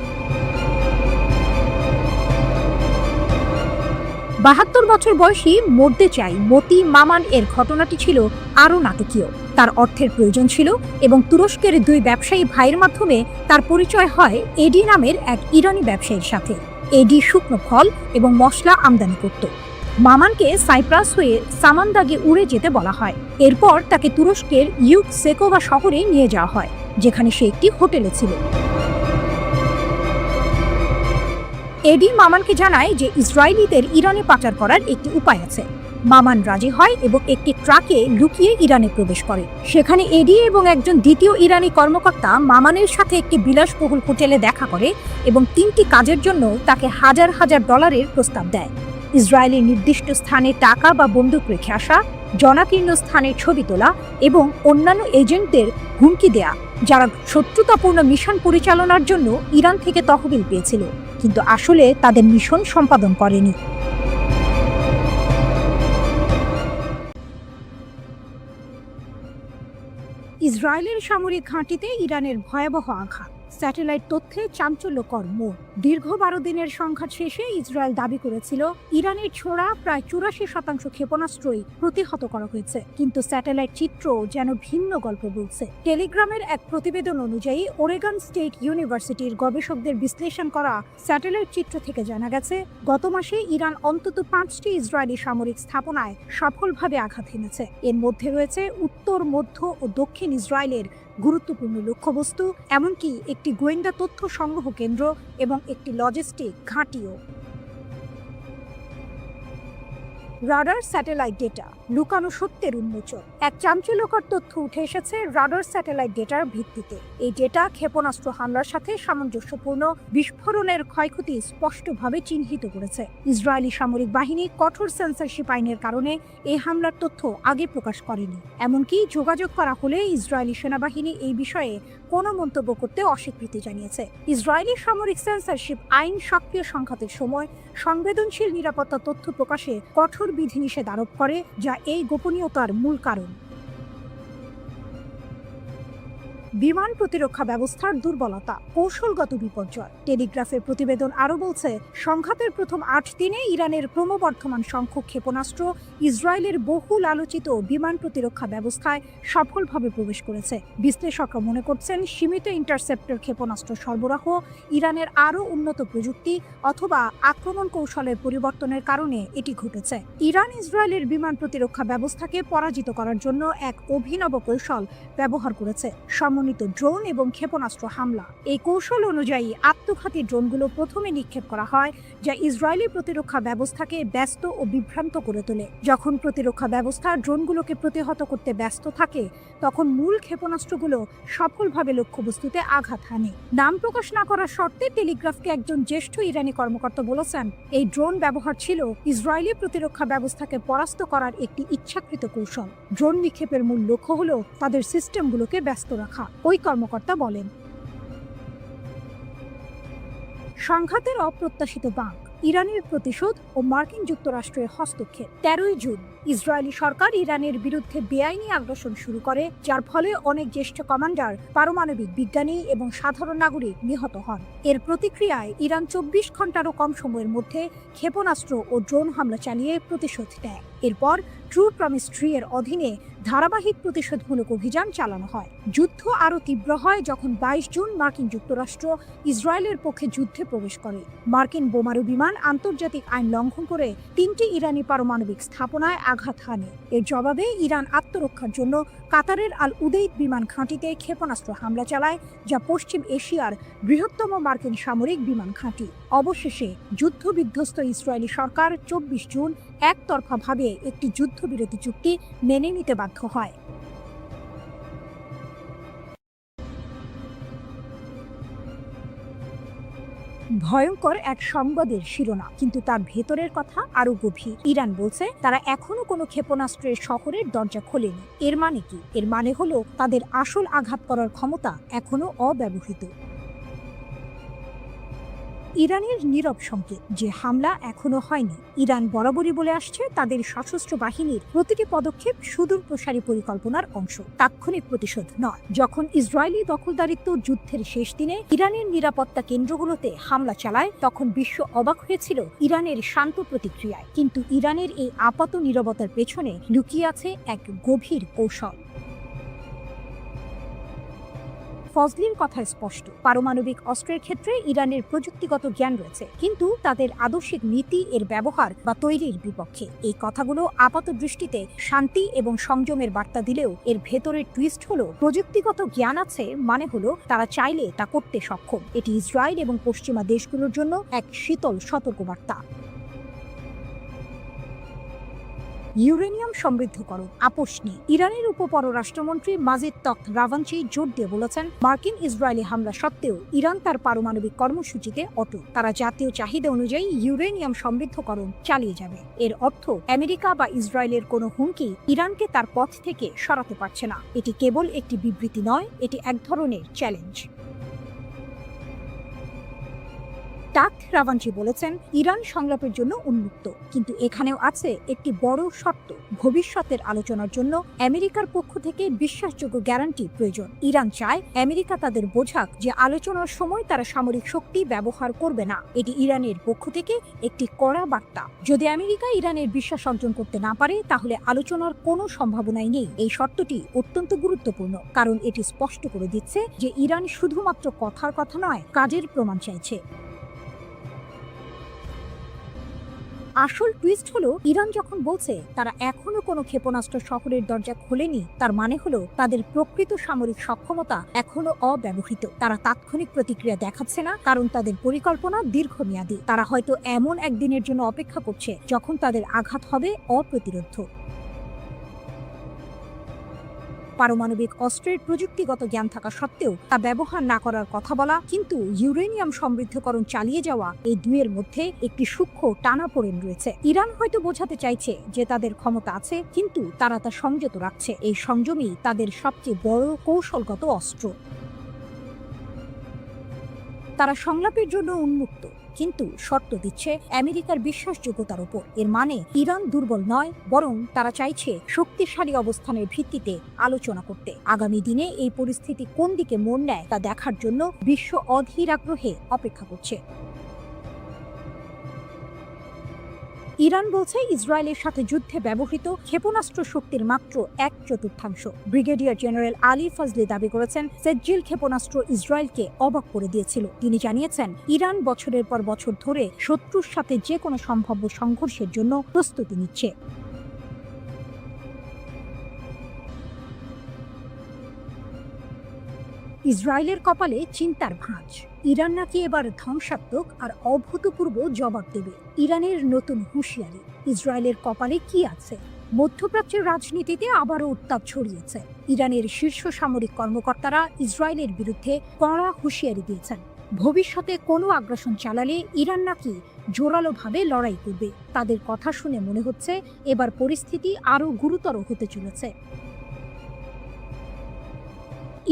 72 বছর বয়সী মরতে চাই মতি মামান এর ঘটনাটি ছিল আরও নাটকীয়। তার অর্থের প্রয়োজন ছিল এবং তুরস্কের 2 ব্যবসায়ী ভাইয়ের মাধ্যমে তার পরিচয় হয় এডি নামের এক ইরানি ব্যবসায়ীর সাথে। এডি শুকনো ফল এবং মশলা আমদানি করত। মামানকে সাইপ্রাস হয়ে সামান্দাগে উড়ে যেতে বলা হয়। এরপর তাকে তুরস্কের ইউকসেকোভা শহরে নিয়ে যাওয়া হয়, যেখানে সে একটি হোটেলে ছিল। এডি মামানকে জানায় যে ইসরায়েলিদের ইরানে পাচার করার একটি উপায় আছে। মামান রাজি হয় এবং একটি ট্রাকে লুকিয়ে ইরানে প্রবেশ করে। সেখানে এডি এবং একজন দ্বিতীয় ইরানি কর্মকর্তা মামানের সাথে একটি বিলাসবহুল হোটেলে দেখা করে এবং 3টি কাজের জন্য তাকে হাজার হাজার ডলারের প্রস্তাব দেয়। ইসরায়েলের নির্দিষ্ট স্থানে টাকা বা বন্দুক রেখে আসা, জনাকীর্ণ স্থানের ছবি তোলা এবং অন্যান্য এজেন্টদের হুমকি দেয়া, যারা শত্রুতাপূর্ণ মিশন পরিচালনার জন্য ইরান থেকে তহবিল পেয়েছিল কিন্তু আসলে তাদের মিশন সম্পাদন করেনি। ইসরায়েলের সামরিক ঘাঁটিতে ইরানের ভয়াবহ আঘাত, স্যাটেলাইট তথ্যে চাঞ্চল্যকর মোড়। দীর্ঘ 12 দিনের সংঘাত শেষে ইসরায়েল দাবি করেছিল ইরানের ছোড়া প্রায় 84% ক্ষেপণাস্ত্রই প্রতিহত করা হয়েছে, কিন্তু স্যাটেলাইট চিত্র যেন ভিন্ন গল্প বলছে। টেলিগ্রামের এক প্রতিবেদন অনুযায়ী ওরেগন স্টেট ইউনিভার্সিটির গবেষকদের বিশ্লেষণ করা স্যাটেলাইট চিত্র থেকে জানা গেছে গত মাসে ইরান অন্তত 5টি ইসরায়েলি সামরিক স্থাপনায় সফলভাবে আঘাত হেনেছে। এর মধ্যে রয়েছে উত্তর, মধ্য ও দক্ষিণ ইসরায়েলের গুরুত্বপূর্ণ লক্ষ্যবস্তু, এমনকি একটি গোয়েন্দা তথ্য সংগ্রহ কেন্দ্র এবং একটি লজিস্টিক ঘাঁটিও। রাডার স্যাটেলাইট ডেটা, লুকানো সত্যের উন্মোচন। এক চাঞ্চল্যকর তথ্য উঠে এসেছে রাডার স্যাটেলাইট ডেটার ভিত্তিতে। এই ডেটা ক্ষেপণাস্ত্র হামলার সাথে সামঞ্জস্যপূর্ণ বিস্ফোরণের ক্ষয়ক্ষতি স্পষ্টভাবে চিহ্নিত করেছে। ইসরায়েলি সামরিক বাহিনী কঠোর সেন্সরশিপ আইনের কারণে এই হামলার তথ্য আগে প্রকাশ করেনি। এমনকি যোগাযোগ করা হলে ইসরায়েলি সেনাবাহিনী এই বিষয়ে কোনো মন্তব্য করতে অস্বীকৃতি জানিয়েছে। ইসরায়েলি সামরিক সেন্সরশিপ আইন সক্রিয় সংঘাতের সময় সংবেদনশীল নিরাপত্তা তথ্য প্রকাশে কঠোর বিধিনিষেধ আরোপ করে, যা এই গোপনীয়তার মূল কারণ। বিমান প্রতিরক্ষা ব্যবস্থার দুর্বলতা, কৌশলগত বিপর্যয়। টেলিগ্রাফের প্রতিবেদন আরও বলছে, সংঘাতের প্রথম 8 দিনে ইরানের ক্রমবর্ধমান সংখ্যক ক্ষেপণাস্ত্র ইসরায়েলের বহুল আলোচিত বিমান প্রতিরক্ষা ব্যবস্থায় সফলভাবে প্রবেশ করেছে। বিশ্লেষকরা মনে করছেন সীমিত ইন্টারসেপ্টর ক্ষেপণাস্ত্র সরবরাহ, ইরানের আরও উন্নত প্রযুক্তি অথবা আক্রমণ কৌশলের পরিবর্তনের কারণে এটি ঘটেছে। ইরান ইসরায়েলের বিমান প্রতিরক্ষা ব্যবস্থাকে পরাজিত করার জন্য এক অভিনব কৌশল ব্যবহার করেছে, ড্রোন এবং ক্ষেপণাস্ত্র হামলা। এই কৌশল অনুযায়ী আত্মঘাতী ড্রোনগুলো প্রথমে নিক্ষেপ করা হয়, যা ইসরায়েলি প্রতিরক্ষা ব্যবস্থাকে ব্যস্ত ও বিভ্রান্ত করে তোলে। যখন প্রতিরক্ষা ব্যবস্থা ড্রোনগুলোকে প্রতিহত করতে ব্যস্ত থাকে, তখন মূল ক্ষেপণাস্ত্রগুলো সফলভাবে লক্ষ্যবস্তুতে আঘাত হানে। নাম প্রকাশ না করার শর্তে টেলিগ্রাফকে একজন জ্যেষ্ঠ ইরানি কর্মকর্তা বলেছেন, এই ড্রোন ব্যবহার ছিল ইসরায়েলি প্রতিরক্ষা ব্যবস্থাকে পরাস্ত করার একটি ইচ্ছাকৃত কৌশল। ড্রোন নিক্ষেপের মূল লক্ষ্য হলো তাদের সিস্টেমগুলোকে ব্যস্ত রাখা, ওই কর্মকর্তা বলেন। সংঘাতের অপ্রত্যাশিত বাঁক, ইরানের প্রতিশোধ ও মার্কিন যুক্তরাষ্ট্রের হস্তক্ষেপ। 13ই জুন ইসরায়েলি সরকার ইরানের বিরুদ্ধে বেআইনি আগ্রাসন শুরু করে, যার ফলে অনেক জ্যেষ্ঠ কমান্ডার, পারমাণবিক বিজ্ঞানী এবং সাধারণ নাগরিক নিহত হন। এর প্রতিক্রিয়ায় ইরান 24 ঘন্টারও কম সময়ের মধ্যে ক্ষেপণাস্ত্র ও ড্রোন হামলা চালিয়ে প্রতিশোধ নেয়। এরপর ট্রু প্রমিস 3 এর অধীনে ধারাবাহিক প্রতিশোধমূলক অভিযান চালানো হয়। যুদ্ধ আরও তীব্র হয় যখন 22 জুন মার্কিন যুক্তরাষ্ট্র ইসরায়েলের পক্ষে যুদ্ধে প্রবেশ করে। মার্কিন বোমারু বিমান আন্তর্জাতিক আইন লঙ্ঘন করে 3টি ইরানি পারমাণবিক স্থাপনায় আঘাত হানে। এর জবাবে ইরান আত্মরক্ষার জন্য কাতারের আল উদেইদ বিমান ঘাঁটিতে ক্ষেপণাস্ত্র হামলা চালায়, যা পশ্চিম এশিয়ার বৃহত্তম মার্কিন সামরিক বিমান ঘাঁটি। অবশেষে যুদ্ধবিধ্বস্ত ইসরায়েলি সরকার 24 জুন একতরফাভাবে একটি যুদ্ধবিরতি চুক্তি মেনে নিতে বাধ্য হয়। ভয়ঙ্কর এক সংবাদের শিরোনাম, কিন্তু তার ভেতরের কথা আরো গভীর। ইরান বলছে তারা এখনো কোনো ক্ষেপণাস্ত্রের শহরের দরজা খোলেনি। এর মানে কি? এর মানে হলো তাদের আসল আঘাত করার ক্ষমতা এখনো অব্যবহৃত। ইরানের নীরব সংকেত যে হামলা এখনো হয়নি। ইরান বরাবরই বলে আসছে তাদের সশস্ত্র বাহিনীর প্রতিটি পদক্ষেপ সুদূর প্রসারী পরিকল্পনার অংশ, তাৎক্ষণিক প্রতিশোধ নয়। যখন ইসরায়েলি দখলদারিত্ব যুদ্ধের শেষ দিনে ইরানের নিরাপত্তা কেন্দ্রগুলোতে হামলা চালায়, তখন বিশ্ব অবাক হয়েছিল ইরানের শান্ত প্রতিক্রিয়ায়। কিন্তু ইরানের এই আপাত নীরবতার পেছনে লুকিয়ে আছে এক গভীর কৌশল। ফজলির কথা স্পষ্ট, পারমাণবিক অস্ত্রের ক্ষেত্রে ইরানের প্রযুক্তিগত জ্ঞান রয়েছে, কিন্তু তাদের আদর্শিক নীতি এর ব্যবহার বা তৈরির বিপক্ষে। এই কথাগুলো আপাত দৃষ্টিতে শান্তি এবং সংযমের বার্তা দিলেও এর ভেতরের টুইস্ট হলো প্রযুক্তিগত জ্ঞান আছে মানে হলো তারা চাইলে তা করতে সক্ষম। এটি ইসরায়েল এবং পশ্চিমা দেশগুলোর জন্য এক শীতল সতর্কবার্তা। ইউরেনিয়াম সমৃদ্ধকরণ আপোষ নেই। ইরানের উপপররাষ্ট্রমন্ত্রী মাজিদ তখত রাভাঞ্চি জোর দিয়ে বলেছেন, মার্কিন ইসরায়েলি হামলা সত্ত্বেও ইরান তার পারমাণবিক কর্মসূচিতে অটল। তারা জাতীয় চাহিদা অনুযায়ী ইউরেনিয়াম সমৃদ্ধকরণ চালিয়ে যাবে। এর অর্থ আমেরিকা বা ইসরায়েলের কোনো হুমকি ইরানকে তার পথ থেকে সরাতে পারছে না। এটি কেবল একটি বিবৃতি নয়, এটি এক ধরনের চ্যালেঞ্জ। তখত রাভাঞ্চি বলেছেন, ইরান সংলাপের জন্য উন্মুক্ত, কিন্তু এখানেও আছে একটি বড় শর্ত। ভবিষ্যতের আলোচনার জন্য আমেরিকার পক্ষ থেকে বিশ্বাসযোগ্য গ্যারান্টি প্রয়োজন। ইরান চায় আমেরিকা তাদের বোঝাক যে আলোচনার সময় তারা সামরিক শক্তি ব্যবহার করবে না। এটি ইরানের পক্ষ থেকে একটি কড়া বার্তা। যদি আমেরিকা ইরানের বিশ্বাস অর্জন করতে না পারে, তাহলে আলোচনার কোনো সম্ভাবনাই নেই। এই শর্তটি অত্যন্ত গুরুত্বপূর্ণ, কারণ এটি স্পষ্ট করে দিচ্ছে যে ইরান শুধুমাত্র কথার কথা নয়, কাজের প্রমাণ চাইছে। আসল টুইস্ট হলো, ইরান যখন বলছে তারা এখনো কোনো ক্ষেপণাস্ত্র শহরের দরজা খোলেনি, তার মানে হলো তাদের প্রকৃত সামরিক সক্ষমতা এখনো অব্যবহৃত। তারা তাৎক্ষণিক প্রতিক্রিয়া দেখাচ্ছে না, কারণ তাদের পরিকল্পনা দীর্ঘমেয়াদী। তারা হয়তো এমন একদিনের জন্য অপেক্ষা করছে যখন তাদের আঘাত হবে অপ্রতিরোধ্য। পারমাণবিক অস্ত্রের প্রযুক্তিগত জ্ঞান থাকা সত্ত্বেও তা ব্যবহার না করার কথা বলা, কিন্তু ইউরেনিয়াম সমৃদ্ধকরণ চালিয়ে যাওয়া, এই দুয়ের মধ্যে একটি সূক্ষ্ম টানাপোড়েন রয়েছে। ইরান হয়তো বোঝাতে চাইছে যে তাদের ক্ষমতা আছে, কিন্তু তারা তা সংযত রাখছে। এই সংযমই তাদের সবচেয়ে বড় কৌশলগত অস্ত্র। তারা সংলাপের জন্য উন্মুক্ত, কিন্তু শর্ত দিচ্ছে আমেরিকার বিশ্বাসযোগ্যতার উপর। এর মানে ইরান দুর্বল নয়, বরং তারা চাইছে শক্তিশালী অবস্থানের ভিত্তিতে আলোচনা করতে। আগামী দিনে এই পরিস্থিতি কোন দিকে মোড় নেয় তা দেখার জন্য বিশ্ব অধীর আগ্রহে অপেক্ষা করছে। ইরান বলছে ইসরায়েলের সাথে যুদ্ধে ব্যবহৃত ক্ষেপণাস্ত্র শক্তির মাত্র 1/4। ব্রিগেডিয়ার জেনারেল আলী ফজলি দাবি করেছেন, সেজ্জিল ক্ষেপণাস্ত্র ইসরায়েলকে অবাক করে দিয়েছিল। তিনি জানিয়েছেন, ইরান বছরের পর বছর ধরে শত্রুর সাথে যে কোনো সম্ভাব্য সংঘর্ষের জন্য প্রস্তুতি নিচ্ছে। ইসরায়েলের কপালে চিন্তার ভাঁজ। ইরান নাকি এবার ধ্বংসাত্মক আর অভূতপূর্ব জবাব দেবে। ইরানের নতুন হুঁশিয়ারি। ইসরায়েলের কপালে কি আছে? মধ্যপ্রাচ্যের রাজনীতিতে আবারও উত্তাপ ছড়িয়েছে। ইরানের শীর্ষ সামরিক কর্মকর্তারা ইসরায়েলের বিরুদ্ধে কড়া হুঁশিয়ারি দিয়েছেন। ভবিষ্যতে কোনো আগ্রাসন চালালে ইরান নাকি জোরালোভাবে লড়াই করবে। তাদের কথা শুনে মনে হচ্ছে এবার পরিস্থিতি আরও গুরুতর হতে চলেছে।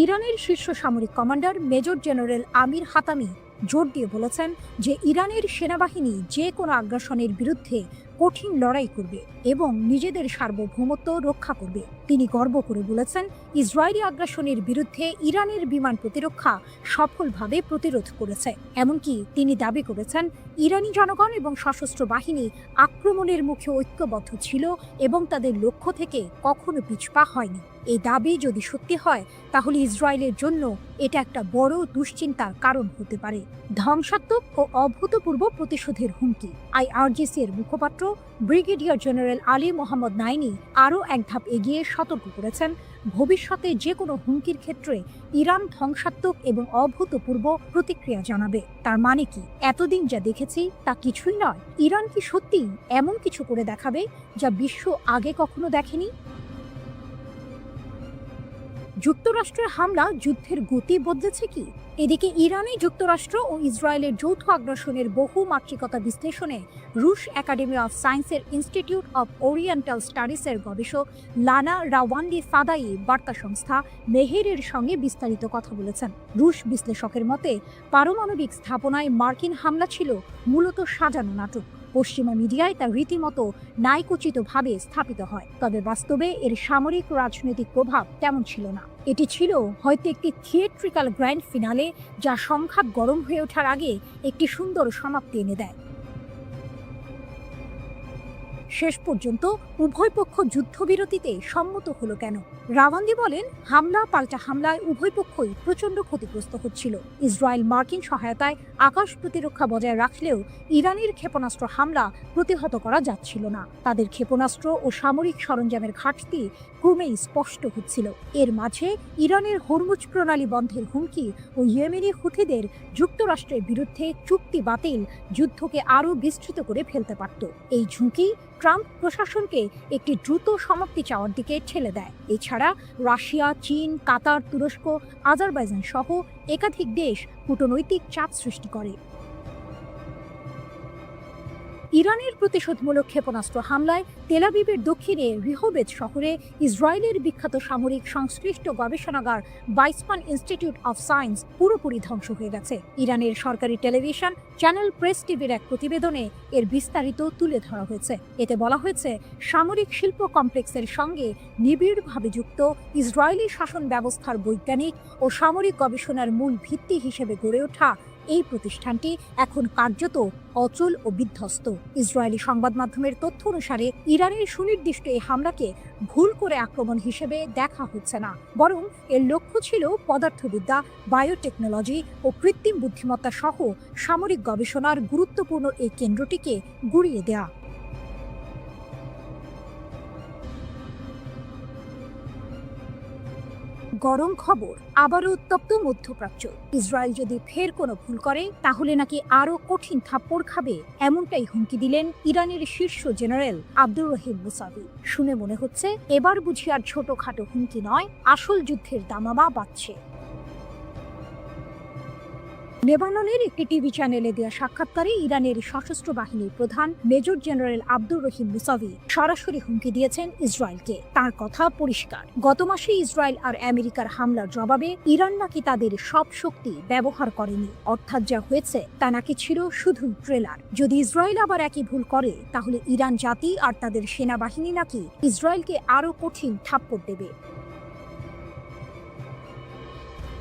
ইরানের শীর্ষ সামরিক কমান্ডার মেজর জেনারেল আমির হাতামি জোর দিয়ে বলেছেন যে ইরানের সেনাবাহিনী যে কোনো আগ্রাসনের বিরুদ্ধে কঠিন লড়াই করবে এবং নিজেদের সার্বভৌমত্ব রক্ষা করবে। তিনি গর্ব করে বলেছেন, ইসরায়েলি আগ্রাসনের বিরুদ্ধে ইরানের বিমান প্রতিরক্ষা সফলভাবে প্রতিরোধ করেছে। এমনকি তিনি দাবি করেছেন, ইরানি জনগণ এবং সশস্ত্র বাহিনী আক্রমণের মুখে ঐক্যবদ্ধ ছিল এবং তাদের লক্ষ্য থেকে কখনো পিছপা হয়নি। এই দাবি যদি সত্যি হয়, তাহলে ইসরায়েলের জন্য এটা একটা বড় দুশ্চিন্তার কারণ হতে পারে। ধ্বংসাত্মক ও অভূতপূর্ব প্রতিশোধের হুমকি। আইআরজিসি এর মুখপাত্র ব্রিগেডিয়ার জেনারেল আলী মোহাম্মদ নাইনি আরও এক ধাপ এগিয়ে সতর্ক করেছেন, ভবিষ্যতে যে কোনো হুমকির ক্ষেত্রে ইরান ধ্বংসাত্মক এবং অভূতপূর্ব প্রতিক্রিয়া জানাবে। তার মানে কি? এতদিন যা দেখেছি তা কিছুই নয়। ইরান কি সত্যিই এমন কিছু করে দেখাবে যা বিশ্ব আগে কখনো দেখেনি? যুক্তরাষ্ট্রের হামলা যুদ্ধের গতি বদলেছে কি? এদিকে ইরানে যুক্তরাষ্ট্র ও ইসরায়েলের যৌথ আগ্রাসনের বহু মাত্রিকতা বিশ্লেষণে রুশ একাডেমি অফ সায়েন্সের ইনস্টিটিউট অফ ওরিয়েন্টাল স্টাডিজের গবেষক লানা রাওয়ান্ডি ফাদাই বার্তা সংস্থা মেহেরের সঙ্গে বিস্তারিত কথা বলেছেন। রুশ বিশ্লেষকের মতে, পারমাণবিক স্থাপনায় মার্কিন হামলা ছিল মূলত সাজানো নাটক। পশ্চিমা মিডিয়ায় তা রীতিমতো ন্যায়কোচিতভাবে স্থাপিত হয়, তবে বাস্তবে এর সামরিক রাজনৈতিক প্রভাব তেমন ছিল না। এটি ছিল হয়তো একটি থিয়েট্রিক্যাল গ্র্যান্ড ফিনালে, যা সংঘাত গরম হয়ে ওঠার আগে একটি সুন্দর সমাপ্তি এনে দেয়। শেষ পর্যন্ত উভয় পক্ষ যুদ্ধবিরতিতে সম্মত হলো কেন? রাওয়ান্দি বলেন, হামলা পাল্টা হামলায় উভয় পক্ষই প্রচণ্ড ক্ষতিগ্রস্ত হচ্ছিল। ইসরায়েল মার্কিন সহায়তায় আকাশ প্রতিরক্ষা বজায় রাখলেও ইরানের ক্ষেপণাস্ত্র হামলা প্রতিহত করা যাচ্ছিল না। তাদের ক্ষেপণাস্ত্র ও সামরিক সরঞ্জামের ঘাটতি ক্রমেই স্পষ্ট হচ্ছিল। এর মাঝে ইরানের হরমুজ প্রণালী বন্ধের হুমকি ও ইয়েমেনি হুথিদের যুক্তরাষ্ট্রের বিরুদ্ধে চুক্তি বাতিল যুদ্ধকে আরও বিস্তৃত করে ফেলতে পারত। এই ঝুঁকি ট্রাম্প প্রশাসনকে একটি দ্রুত সমাপ্তি চাওয়ার দিকে ঠেলে দেয়। এছাড়া রাশিয়া, চীন, কাতার, তুরস্ক, আজারবাইজান সহ একাধিক দেশ কূটনৈতিক চাপ সৃষ্টি করে। ইরানের প্রতিশোধমূলক ক্ষেপণাস্ত্র হামলায় তেল আবিবের দক্ষিণে রিহোবেজ শহরে ইসরায়েলের বিখ্যাত সামরিক সংশ্লিষ্ট গবেষণাগার বাইসমান ইনস্টিটিউট অফ সায়েন্স পুরোপুরি ধ্বংস হয়ে গেছে। ইরানের সরকারি টেলিভিশন চ্যানেল প্রেস টিভির এক প্রতিবেদনে এর বিস্তারিত তুলে ধরা হয়েছে। এতে বলা হয়েছে, সামরিক শিল্প কমপ্লেক্সের সঙ্গে নিবিড়ভাবে যুক্ত ইসরায়েলি শাসন ব্যবস্থার বৈজ্ঞানিক ও সামরিক গবেষণার মূল ভিত্তি হিসেবে গড়ে ওঠা এই প্রতিষ্ঠানটি এখন কার্যত অচল ও বিধ্বস্ত। ইসরায়েলি সংবাদ মাধ্যমের তথ্য অনুসারে ইরানের সুনির্দিষ্ট এই হামলাকে ভুল করে আক্রমণ হিসেবে দেখা হচ্ছে না, বরং এর লক্ষ্য ছিল পদার্থবিদ্যা, বায়োটেকনোলজি ও কৃত্রিম বুদ্ধিমত্তা সহ সামরিক গবেষণার গুরুত্বপূর্ণ এই কেন্দ্রটিকে গুঁড়িয়ে দেয়া। গরম খবর, আবারও উত্তপ্ত মধ্যপ্রাচ্য। ইসরায়েল যদি ফের কোনো ভুল করে তাহলে নাকি আরও কঠিন থাপ্পড় খাবে, এমনটাই হুমকি দিলেন ইরানের শীর্ষ জেনারেল আব্দুর রহিম মুসাভি। শুনে মনে হচ্ছে এবার বুঝি আর ছোটখাটো হুমকি নয়, আসল যুদ্ধের দামামা বাজছে। লেবাননের একটি টিভি চ্যানেলে দেওয়া সাক্ষাৎকারে ইরানের সশস্ত্র বাহিনীর প্রধান major general Abdur Rahim Musavi সরাসরি হুমকি দিয়েছেন ইসরায়েলকে। তার কথা পরিষ্কার, গত মাসে ইসরায়েল আর আমেরিকার হামলার জবাবে ইরান নাকি তাদের সব শক্তি ব্যবহার করেনি, অর্থাৎ যা হয়েছে তা নাকি ছিল শুধু ট্রেলার। যদি ইসরায়েল আবার একই ভুল করে তাহলে ইরান জাতি আর তাদের সেনাবাহিনী নাকি ইসরায়েলকে আরও কঠিন থাপ্পড় দেবে।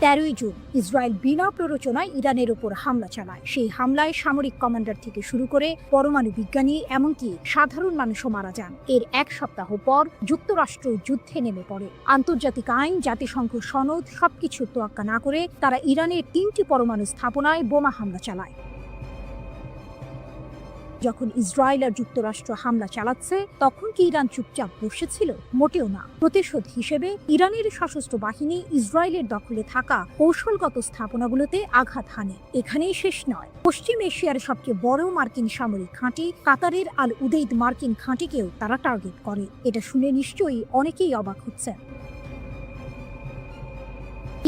13 জুন ইসরায়েল বিনা প্ররোচনায় ইরানের উপর হামলা চালায়। সেই হামলায় সামরিক কমান্ডার থেকে শুরু করে পরমাণু বিজ্ঞানী এমনকি সাধারণ মানুষও মারা যান। এর এক সপ্তাহ পর যুক্তরাষ্ট্র যুদ্ধে নেমে পড়ে। আন্তর্জাতিক আইন, জাতিসংঘ সনদ সবকিছু তোয়াক্কা না করে তারা ইরানের 3টি পরমাণু স্থাপনায় বোমা হামলা চালায়। যখন ইসরায়েল আর যুক্তরাষ্ট্র হামলা চালাচ্ছে তখন কি ইরান চুপচাপ বসেছিল? মোটেও না। প্রতিশোধ হিসেবে ইরানের সশস্ত্র বাহিনী ইসরায়েলের দখলে থাকা কৌশলগত স্থাপনাগুলোতে আঘাত হানে। এখানেই শেষ নয়, পশ্চিম এশিয়ার সবচেয়ে বড় মার্কিন সামরিক ঘাঁটি কাতারের আল উদেইদ মার্কিন ঘাঁটিকেও তারা টার্গেট করে। এটা শুনে নিশ্চয়ই অনেকেই অবাক হচ্ছেন।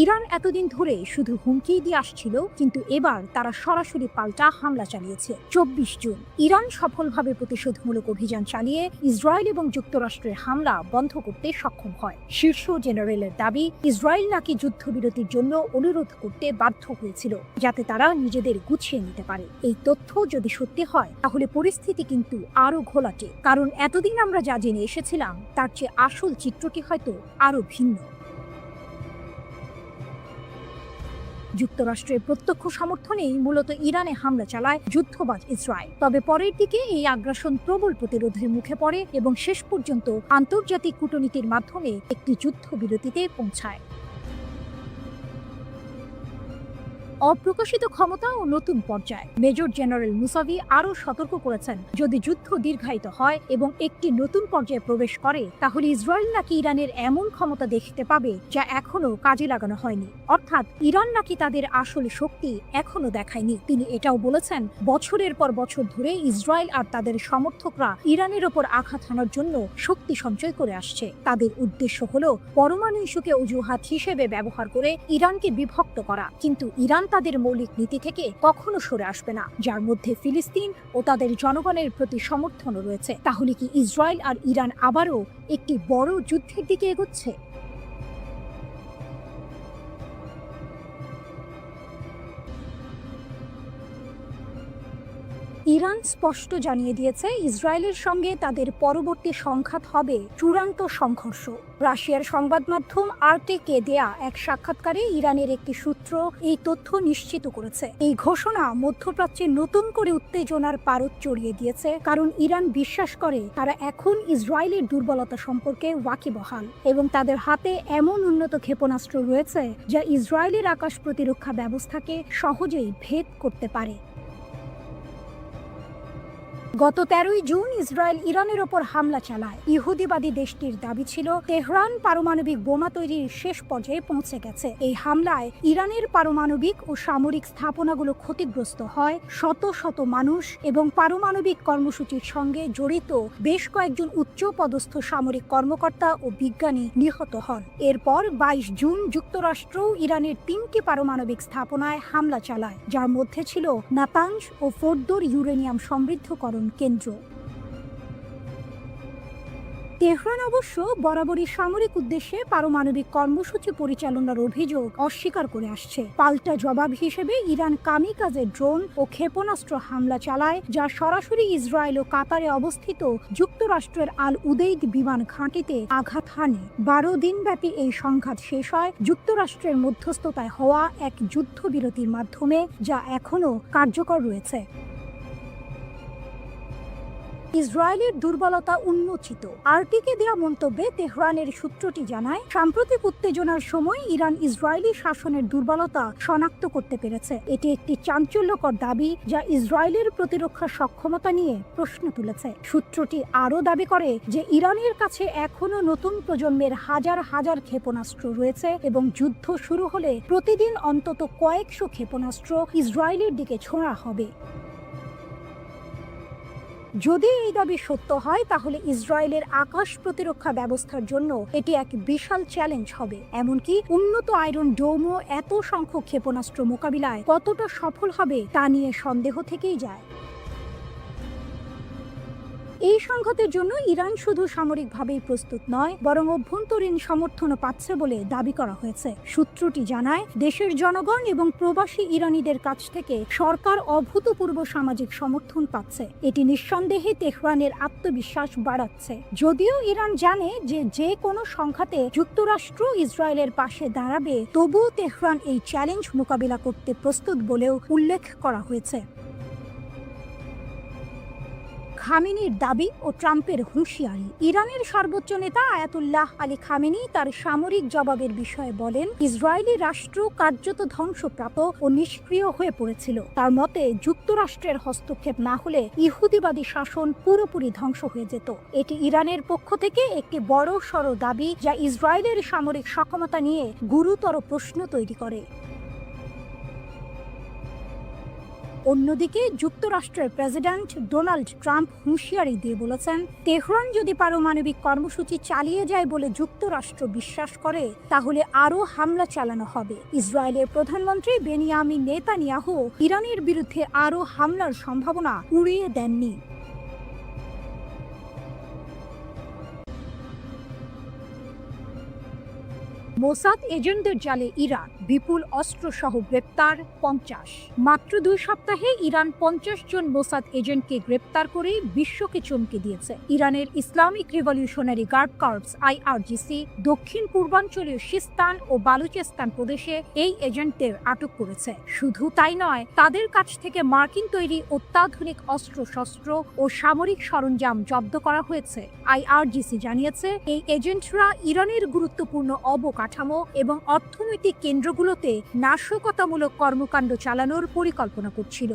ইরান এতদিন ধরে শুধু হুমকি দিয়ে আসছিল, কিন্তু এবার তারা সরাসরি পাল্টা হামলা চালিয়েছে। 24 জুন ইরান সফলভাবে প্রতিশোধমূলক অভিযান চালিয়ে ইসরায়েল এবং যুক্তরাষ্ট্রের হামলা বন্ধ করতে সক্ষম হয়। শীর্ষ জেনারেলের দাবি, ইসরায়েল নাকি যুদ্ধবিরতির জন্য অনুরোধ করতে বাধ্য হয়েছিল যাতে তারা নিজেদের গুছিয়ে নিতে পারে। এই তথ্য যদি সত্যি হয় তাহলে পরিস্থিতি কিন্তু আরও ঘোলাটে, কারণ এতদিন আমরা যা জেনে এসেছিলাম তার চেয়ে আসল চিত্রটি হয়তো আরও ভিন্ন। যুক্তরাষ্ট্রের প্রত্যক্ষ সমর্থনেই মূলত ইরানে হামলা চালায় যুদ্ধবাজ ইসরায়েল। তবে পরের দিকে এই আগ্রাসন প্রবল প্রতিরোধের মুখে পড়ে এবং শেষ পর্যন্ত আন্তর্জাতিক কূটনীতির মাধ্যমে একটি যুদ্ধবিরতিতে পৌঁছায়। অপ্রকাশিত ক্ষমতা ও নতুন পর্যায়। মেজর জেনারেল মুসাভি আরও সতর্ক করেছেন, যদি যুদ্ধ দীর্ঘায়িত হয় এবং একটি নতুন পর্যায়ে প্রবেশ করে তাহলে ইসরায়েল নাকি ইরানের এমন ক্ষমতা দেখতে পাবে যা এখনো কাজে লাগানো হয়নি, অর্থাৎ ইরান নাকি তাদের আসল শক্তি এখনো দেখায়নি। তিনি এটাও বলেছেন, বছরের পর বছর ধরে ইসরায়েল আর তাদের সমর্থকরা ইরানের ওপর আঘাত হানার জন্য শক্তি সঞ্চয় করে আসছে। তাদের উদ্দেশ্য হলো পরমাণু ইস্যুকে অজুহাত হিসেবে ব্যবহার করে ইরানকে বিভক্ত করা, কিন্তু ইরান তাদের মৌলিক নীতি থেকে কখনো সরে আসবে না, যার মধ্যে ফিলিস্তিন ও তাদের জনগণের প্রতি সমর্থনও রয়েছে। তাহলে কি ইসরায়েল আর ইরান আবারও একটি বড় যুদ্ধের দিকে এগোচ্ছে? ইরান স্পষ্ট জানিয়ে দিয়েছে, ইসরায়েলের সঙ্গে তাদের পরবর্তী সংঘাত হবে চূড়ান্ত সংঘর্ষ। রাশিয়ার সংবাদ মাধ্যম আরটিকে দেয়া এক সাক্ষাৎকারে ইরানের একটি সূত্র এই তথ্য নিশ্চিত করেছে। এই ঘোষণা মধ্যপ্রাচ্যে নতুন করে উত্তেজনার পারদ চড়িয়ে দিয়েছে, কারণ ইরান বিশ্বাস করে তারা এখন ইসরায়েলের দুর্বলতা সম্পর্কে ওয়াকিবহাল এবং তাদের হাতে এমন উন্নত ক্ষেপণাস্ত্র রয়েছে যা ইসরায়েলের আকাশ প্রতিরক্ষা ব্যবস্থাকে সহজেই ভেদ করতে পারে। গত 13ই জুন ইসরায়েল ইরানের ওপর হামলা চালায়। ইহুদিবাদী দেশটির দাবি ছিল তেহরান পারমাণবিক বোমা তৈরির শেষ পর্যায়ে পৌঁছে গেছে। এই হামলায় ইরানের পারমাণবিক ও সামরিক স্থাপনাগুলো ক্ষতিগ্রস্ত হয়, শত শত মানুষ এবং পারমাণবিক কর্মসূচির সঙ্গে জড়িত বেশ কয়েকজন উচ্চ পদস্থ সামরিক কর্মকর্তা ও বিজ্ঞানী নিহত হন। এরপর 22 জুন যুক্তরাষ্ট্র ইরানের 3টি পারমাণবিক স্থাপনায় হামলা চালায়, যার মধ্যে ছিল নাতাঞ্জ ও ফোর্দোর ইউরেনিয়াম সমৃদ্ধকরণ কেন্দ্র। তেহরান অবশ্য বরাবরই সামরিক উদ্দেশ্যে পারমাণবিক কর্মসূচি পরিচালনার অভিযোগ অস্বীকার করে আসছে। পাল্টা জবাব হিসেবে ইরান কামিকাজে ড্রোন ও ক্ষেপণাস্ত্র হামলা চালায়, যা সরাসরি ইসরায়েল ও কাতারে অবস্থিত যুক্তরাষ্ট্রের আল উদেইদ বিমান ঘাঁটিতে আঘাত হানে। 12 দিনব্যাপী এই সংঘাত শেষ হয় যুক্তরাষ্ট্রের মধ্যস্থতায় হওয়া এক যুদ্ধবিরতির মাধ্যমে, যা এখনও কার্যকর রয়েছে। ইসরায়েলের দুর্বলতা উন্মোচিত। আরটিকে দেওয়া মন্তব্যে তেহরানের সূত্রটি জানায়, সাম্প্রতিক উত্তেজনার সময় ইরান ইসরায়েলি শাসনের দুর্বলতা শনাক্ত করতে পেরেছে। এটি একটি চাঞ্চল্যকর দাবি, যা ইসরায়েলের প্রতিরক্ষা সক্ষমতা নিয়ে প্রশ্ন তুলেছে। সূত্রটি আরও দাবি করে যে ইরানের কাছে এখনও নতুন প্রজন্মের হাজার হাজার ক্ষেপণাস্ত্র রয়েছে এবং যুদ্ধ শুরু হলে প্রতিদিন অন্তত কয়েকশো ক্ষেপণাস্ত্র ইসরায়েলের দিকে ছোঁড়া হবে। যদি এই দাবি সত্য হয়, তাহলে ইসরায়েলের আকাশ প্রতিরক্ষা ব্যবস্থার জন্য এটি এক বিশাল চ্যালেঞ্জ হবে। এমনকি উন্নত আয়রন ডোমও এত সংখ্যক ক্ষেপণাস্ত্র মোকাবিলায় কতটা সফল হবে তা নিয়ে সন্দেহ থেকেই যায়। এই সংঘাতের জন্য ইরান শুধু সামরিকভাবেই প্রস্তুত নয়, বরং অভ্যন্তরীণ সমর্থনও পাচ্ছে বলে দাবি করা হয়েছে। সূত্রটি জানায়, দেশের জনগণ এবং প্রবাসী ইরানিদের কাছ থেকে সরকার অভূতপূর্ব সামাজিক সমর্থন পাচ্ছে। এটি নিঃসন্দেহে তেহরানের আত্মবিশ্বাস বাড়াচ্ছে। যদিও ইরান জানে যে যে কোনো সংঘাতে যুক্তরাষ্ট্র ইসরায়েলের পাশে দাঁড়াবে, তবুও তেহরান এই চ্যালেঞ্জ মোকাবিলা করতে প্রস্তুত বলেও উল্লেখ করা হয়েছে। খামেনির দাবি ও ট্রাম্পের হুঁশিয়ারি। ইরানের সর্বোচ্চ নেতা আয়াতুল্লাহ আলী খামেনি তার সামরিক জবাবের বিষয়ে বলেন, ইসরায়েলি রাষ্ট্র কার্যত ধ্বংসপ্রাপ্ত ও নিষ্ক্রিয় হয়ে পড়েছিল। তার মতে, যুক্তরাষ্ট্রের হস্তক্ষেপ না হলে ইহুদিবাদী শাসন পুরোপুরি ধ্বংস হয়ে যেত। এটি ইরানের পক্ষ থেকে একটি বড় সড় দাবি, যা ইসরায়েলের সামরিক সক্ষমতা নিয়ে গুরুতর প্রশ্ন তৈরি করে। অন্যদিকে যুক্তরাষ্ট্রের প্রেসিডেন্ট ডোনাল্ড ট্রাম্প হুঁশিয়ারি দিয়ে বলেছেন, তেহরান যদি পারমাণবিক কর্মসূচি চালিয়ে যায় বলে যুক্তরাষ্ট্র বিশ্বাস করে, তাহলে আরও হামলা চালানো হবে। ইসরায়েলের প্রধানমন্ত্রী বেনিয়ামিন নেতানিয়াহু ইরানের বিরুদ্ধে আরও হামলার সম্ভাবনা উড়িয়ে দেননি। মোসাদ এজেন্টদের জালে ইরান, বিপুল অস্ত্রসহ গ্রেপ্তার 50। মাত্র 2 সপ্তাহে ইরান 50 জন মোসাদ এজেন্টকে গ্রেপ্তার করে বিশ্বকে চমকে দিয়েছে। ইরানের Islamic Revolutionary Guard Corps IRGC দক্ষিণ পূর্বাঞ্চলীয় সিস্তান ও বালুচিস্তান প্রদেশে এই এজেন্টদের আটক করেছে। শুধু তাই নয়, তাদের কাছ থেকে মার্কিন তৈরি অত্যাধুনিক অস্ত্রশস্ত্র ও সামরিক সরঞ্জাম জব্দ করা হয়েছে। IRGC জানিয়েছে, এই এজেন্টরা ইরানের গুরুত্বপূর্ণ অবকাঠামো এবং অর্থনৈতিক কেন্দ্রগুলোতে নাশকতামূলক কর্মকাণ্ড চালানোর পরিকল্পনা করছিল।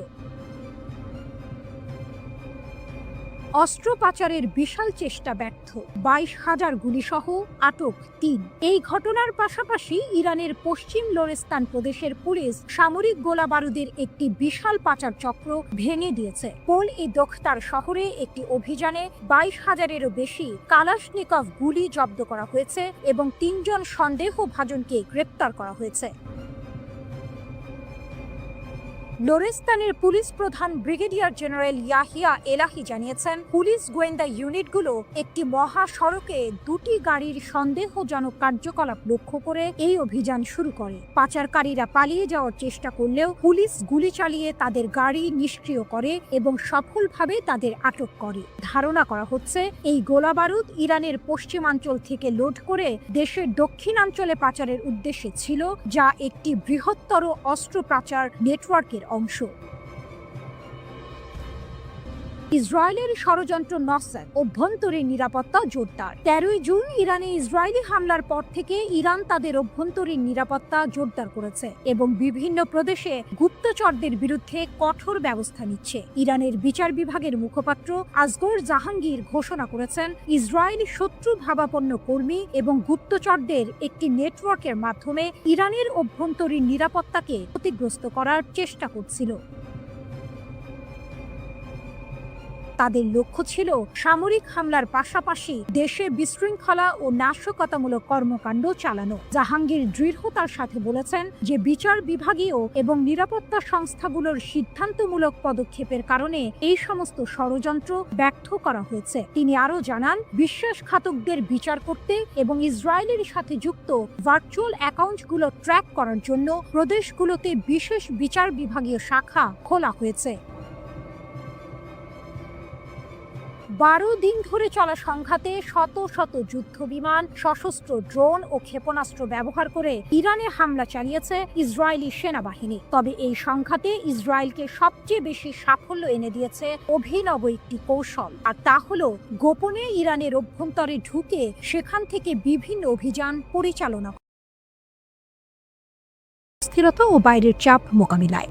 অস্ত্র পাচারের বিশাল চেষ্টা ব্যর্থ, 22,000 গুলিসহ আটক 3। এই ঘটনার পাশাপাশি ইরানের পশ্চিম লোরেস্তান প্রদেশের পুলিশ সামরিক গোলা বারুদের একটি বিশাল পাচার চক্র ভেঙে দিয়েছে। পোল-ই-দোখতার শহরে একটি অভিযানে 22,000-এরও বেশি কালাশনিকভ গুলি জব্দ করা হয়েছে এবং 3 জন সন্দেহভাজনকে গ্রেপ্তার করা হয়েছে। লোরেস্তানের পুলিশ প্রধান ব্রিগেডিয়ার জেনারেল ইয়াহিয়া এলাহি জানিয়েছেন, পুলিশ গোয়েন্দা ইউনিটগুলো একটি মহাসড়কে 2টি গাড়ির সন্দেহজনক কার্যকলাপ লক্ষ্য করে এই অভিযান শুরু করে। পাচারকারীরা পালিয়ে যাওয়ার চেষ্টা করলেও পুলিশ গুলি চালিয়ে তাদের গাড়ি নিষ্ক্রিয় করে এবং সফলভাবে তাদের আটক করে। ধারণা করা হচ্ছে, এই গোলাবারুদ ইরানের পশ্চিমাঞ্চল থেকে লোড করে দেশের দক্ষিণাঞ্চলে পাচারের উদ্দেশ্যে ছিল, যা একটি বৃহত্তর অস্ত্র পাচার নেটওয়ার্কের অংশ। ইসরায়েলের ষড়যন্ত্র নস্যাট, অভ্যন্তরীণ নিরাপত্তা জোরদার। 13 জুন ইরানে ইসরায়েলি হামলার পর থেকে ইরান তাদের অভ্যন্তরীণ নিরাপত্তা জোরদার করেছে এবং বিভিন্ন প্রদেশে গুপ্তচরদের বিরুদ্ধে কঠোর ব্যবস্থা নিচ্ছে। ইরানের বিচার বিভাগের মুখপাত্র আসগর জাহাঙ্গীর ঘোষণা করেছেন, ইসরায়েল শত্রু ভাবাপন্ন কর্মী এবং গুপ্তচরদের একটি নেটওয়ার্কের মাধ্যমে ইরানের অভ্যন্তরীণ নিরাপত্তাকে ক্ষতিগ্রস্ত করার চেষ্টা করছিল। তাদের লক্ষ্য ছিল সামরিক হামলার পাশাপাশি দেশে বিশৃঙ্খলা ও নাশকতামূলক কর্মকাণ্ড চালানো। জাহাঙ্গীর দৃঢ়তার সাথে বলেছেন যে বিচার বিভাগীয় এবং নিরাপত্তা সংস্থাগুলোর সিদ্ধান্তমূলক পদক্ষেপের কারণে এই সমস্ত ষড়যন্ত্র ব্যর্থ করা হয়েছে। তিনি আরও জানান, বিশ্বাসঘাতকদের বিচার করতে এবং ইসরায়েলের সাথে যুক্ত ভার্চুয়াল অ্যাকাউন্টগুলো ট্র্যাক করার জন্য প্রদেশগুলোতে বিশেষ বিচার বিভাগীয় শাখা খোলা হয়েছে। 12 দিন ধরে চলা সংঘাতে শত শত যুদ্ধ বিমান, সশস্ত্র ড্রোন ও ক্ষেপণাস্ত্র ব্যবহার করে ইরানে হামলা চালিয়েছে ইসরায়েলি সেনাবাহিনী। তবে এই সংঘাতে ইসরায়েলকে সবচেয়ে বেশি সাফল্য এনে দিয়েছে অভিনব একটি কৌশল, আর তা হল গোপনে ইরানের অভ্যন্তরে ঢুকে সেখান থেকে বিভিন্ন অভিযান পরিচালনা, স্থিরতা ও বাইরের চাপ মোকাবিলায়।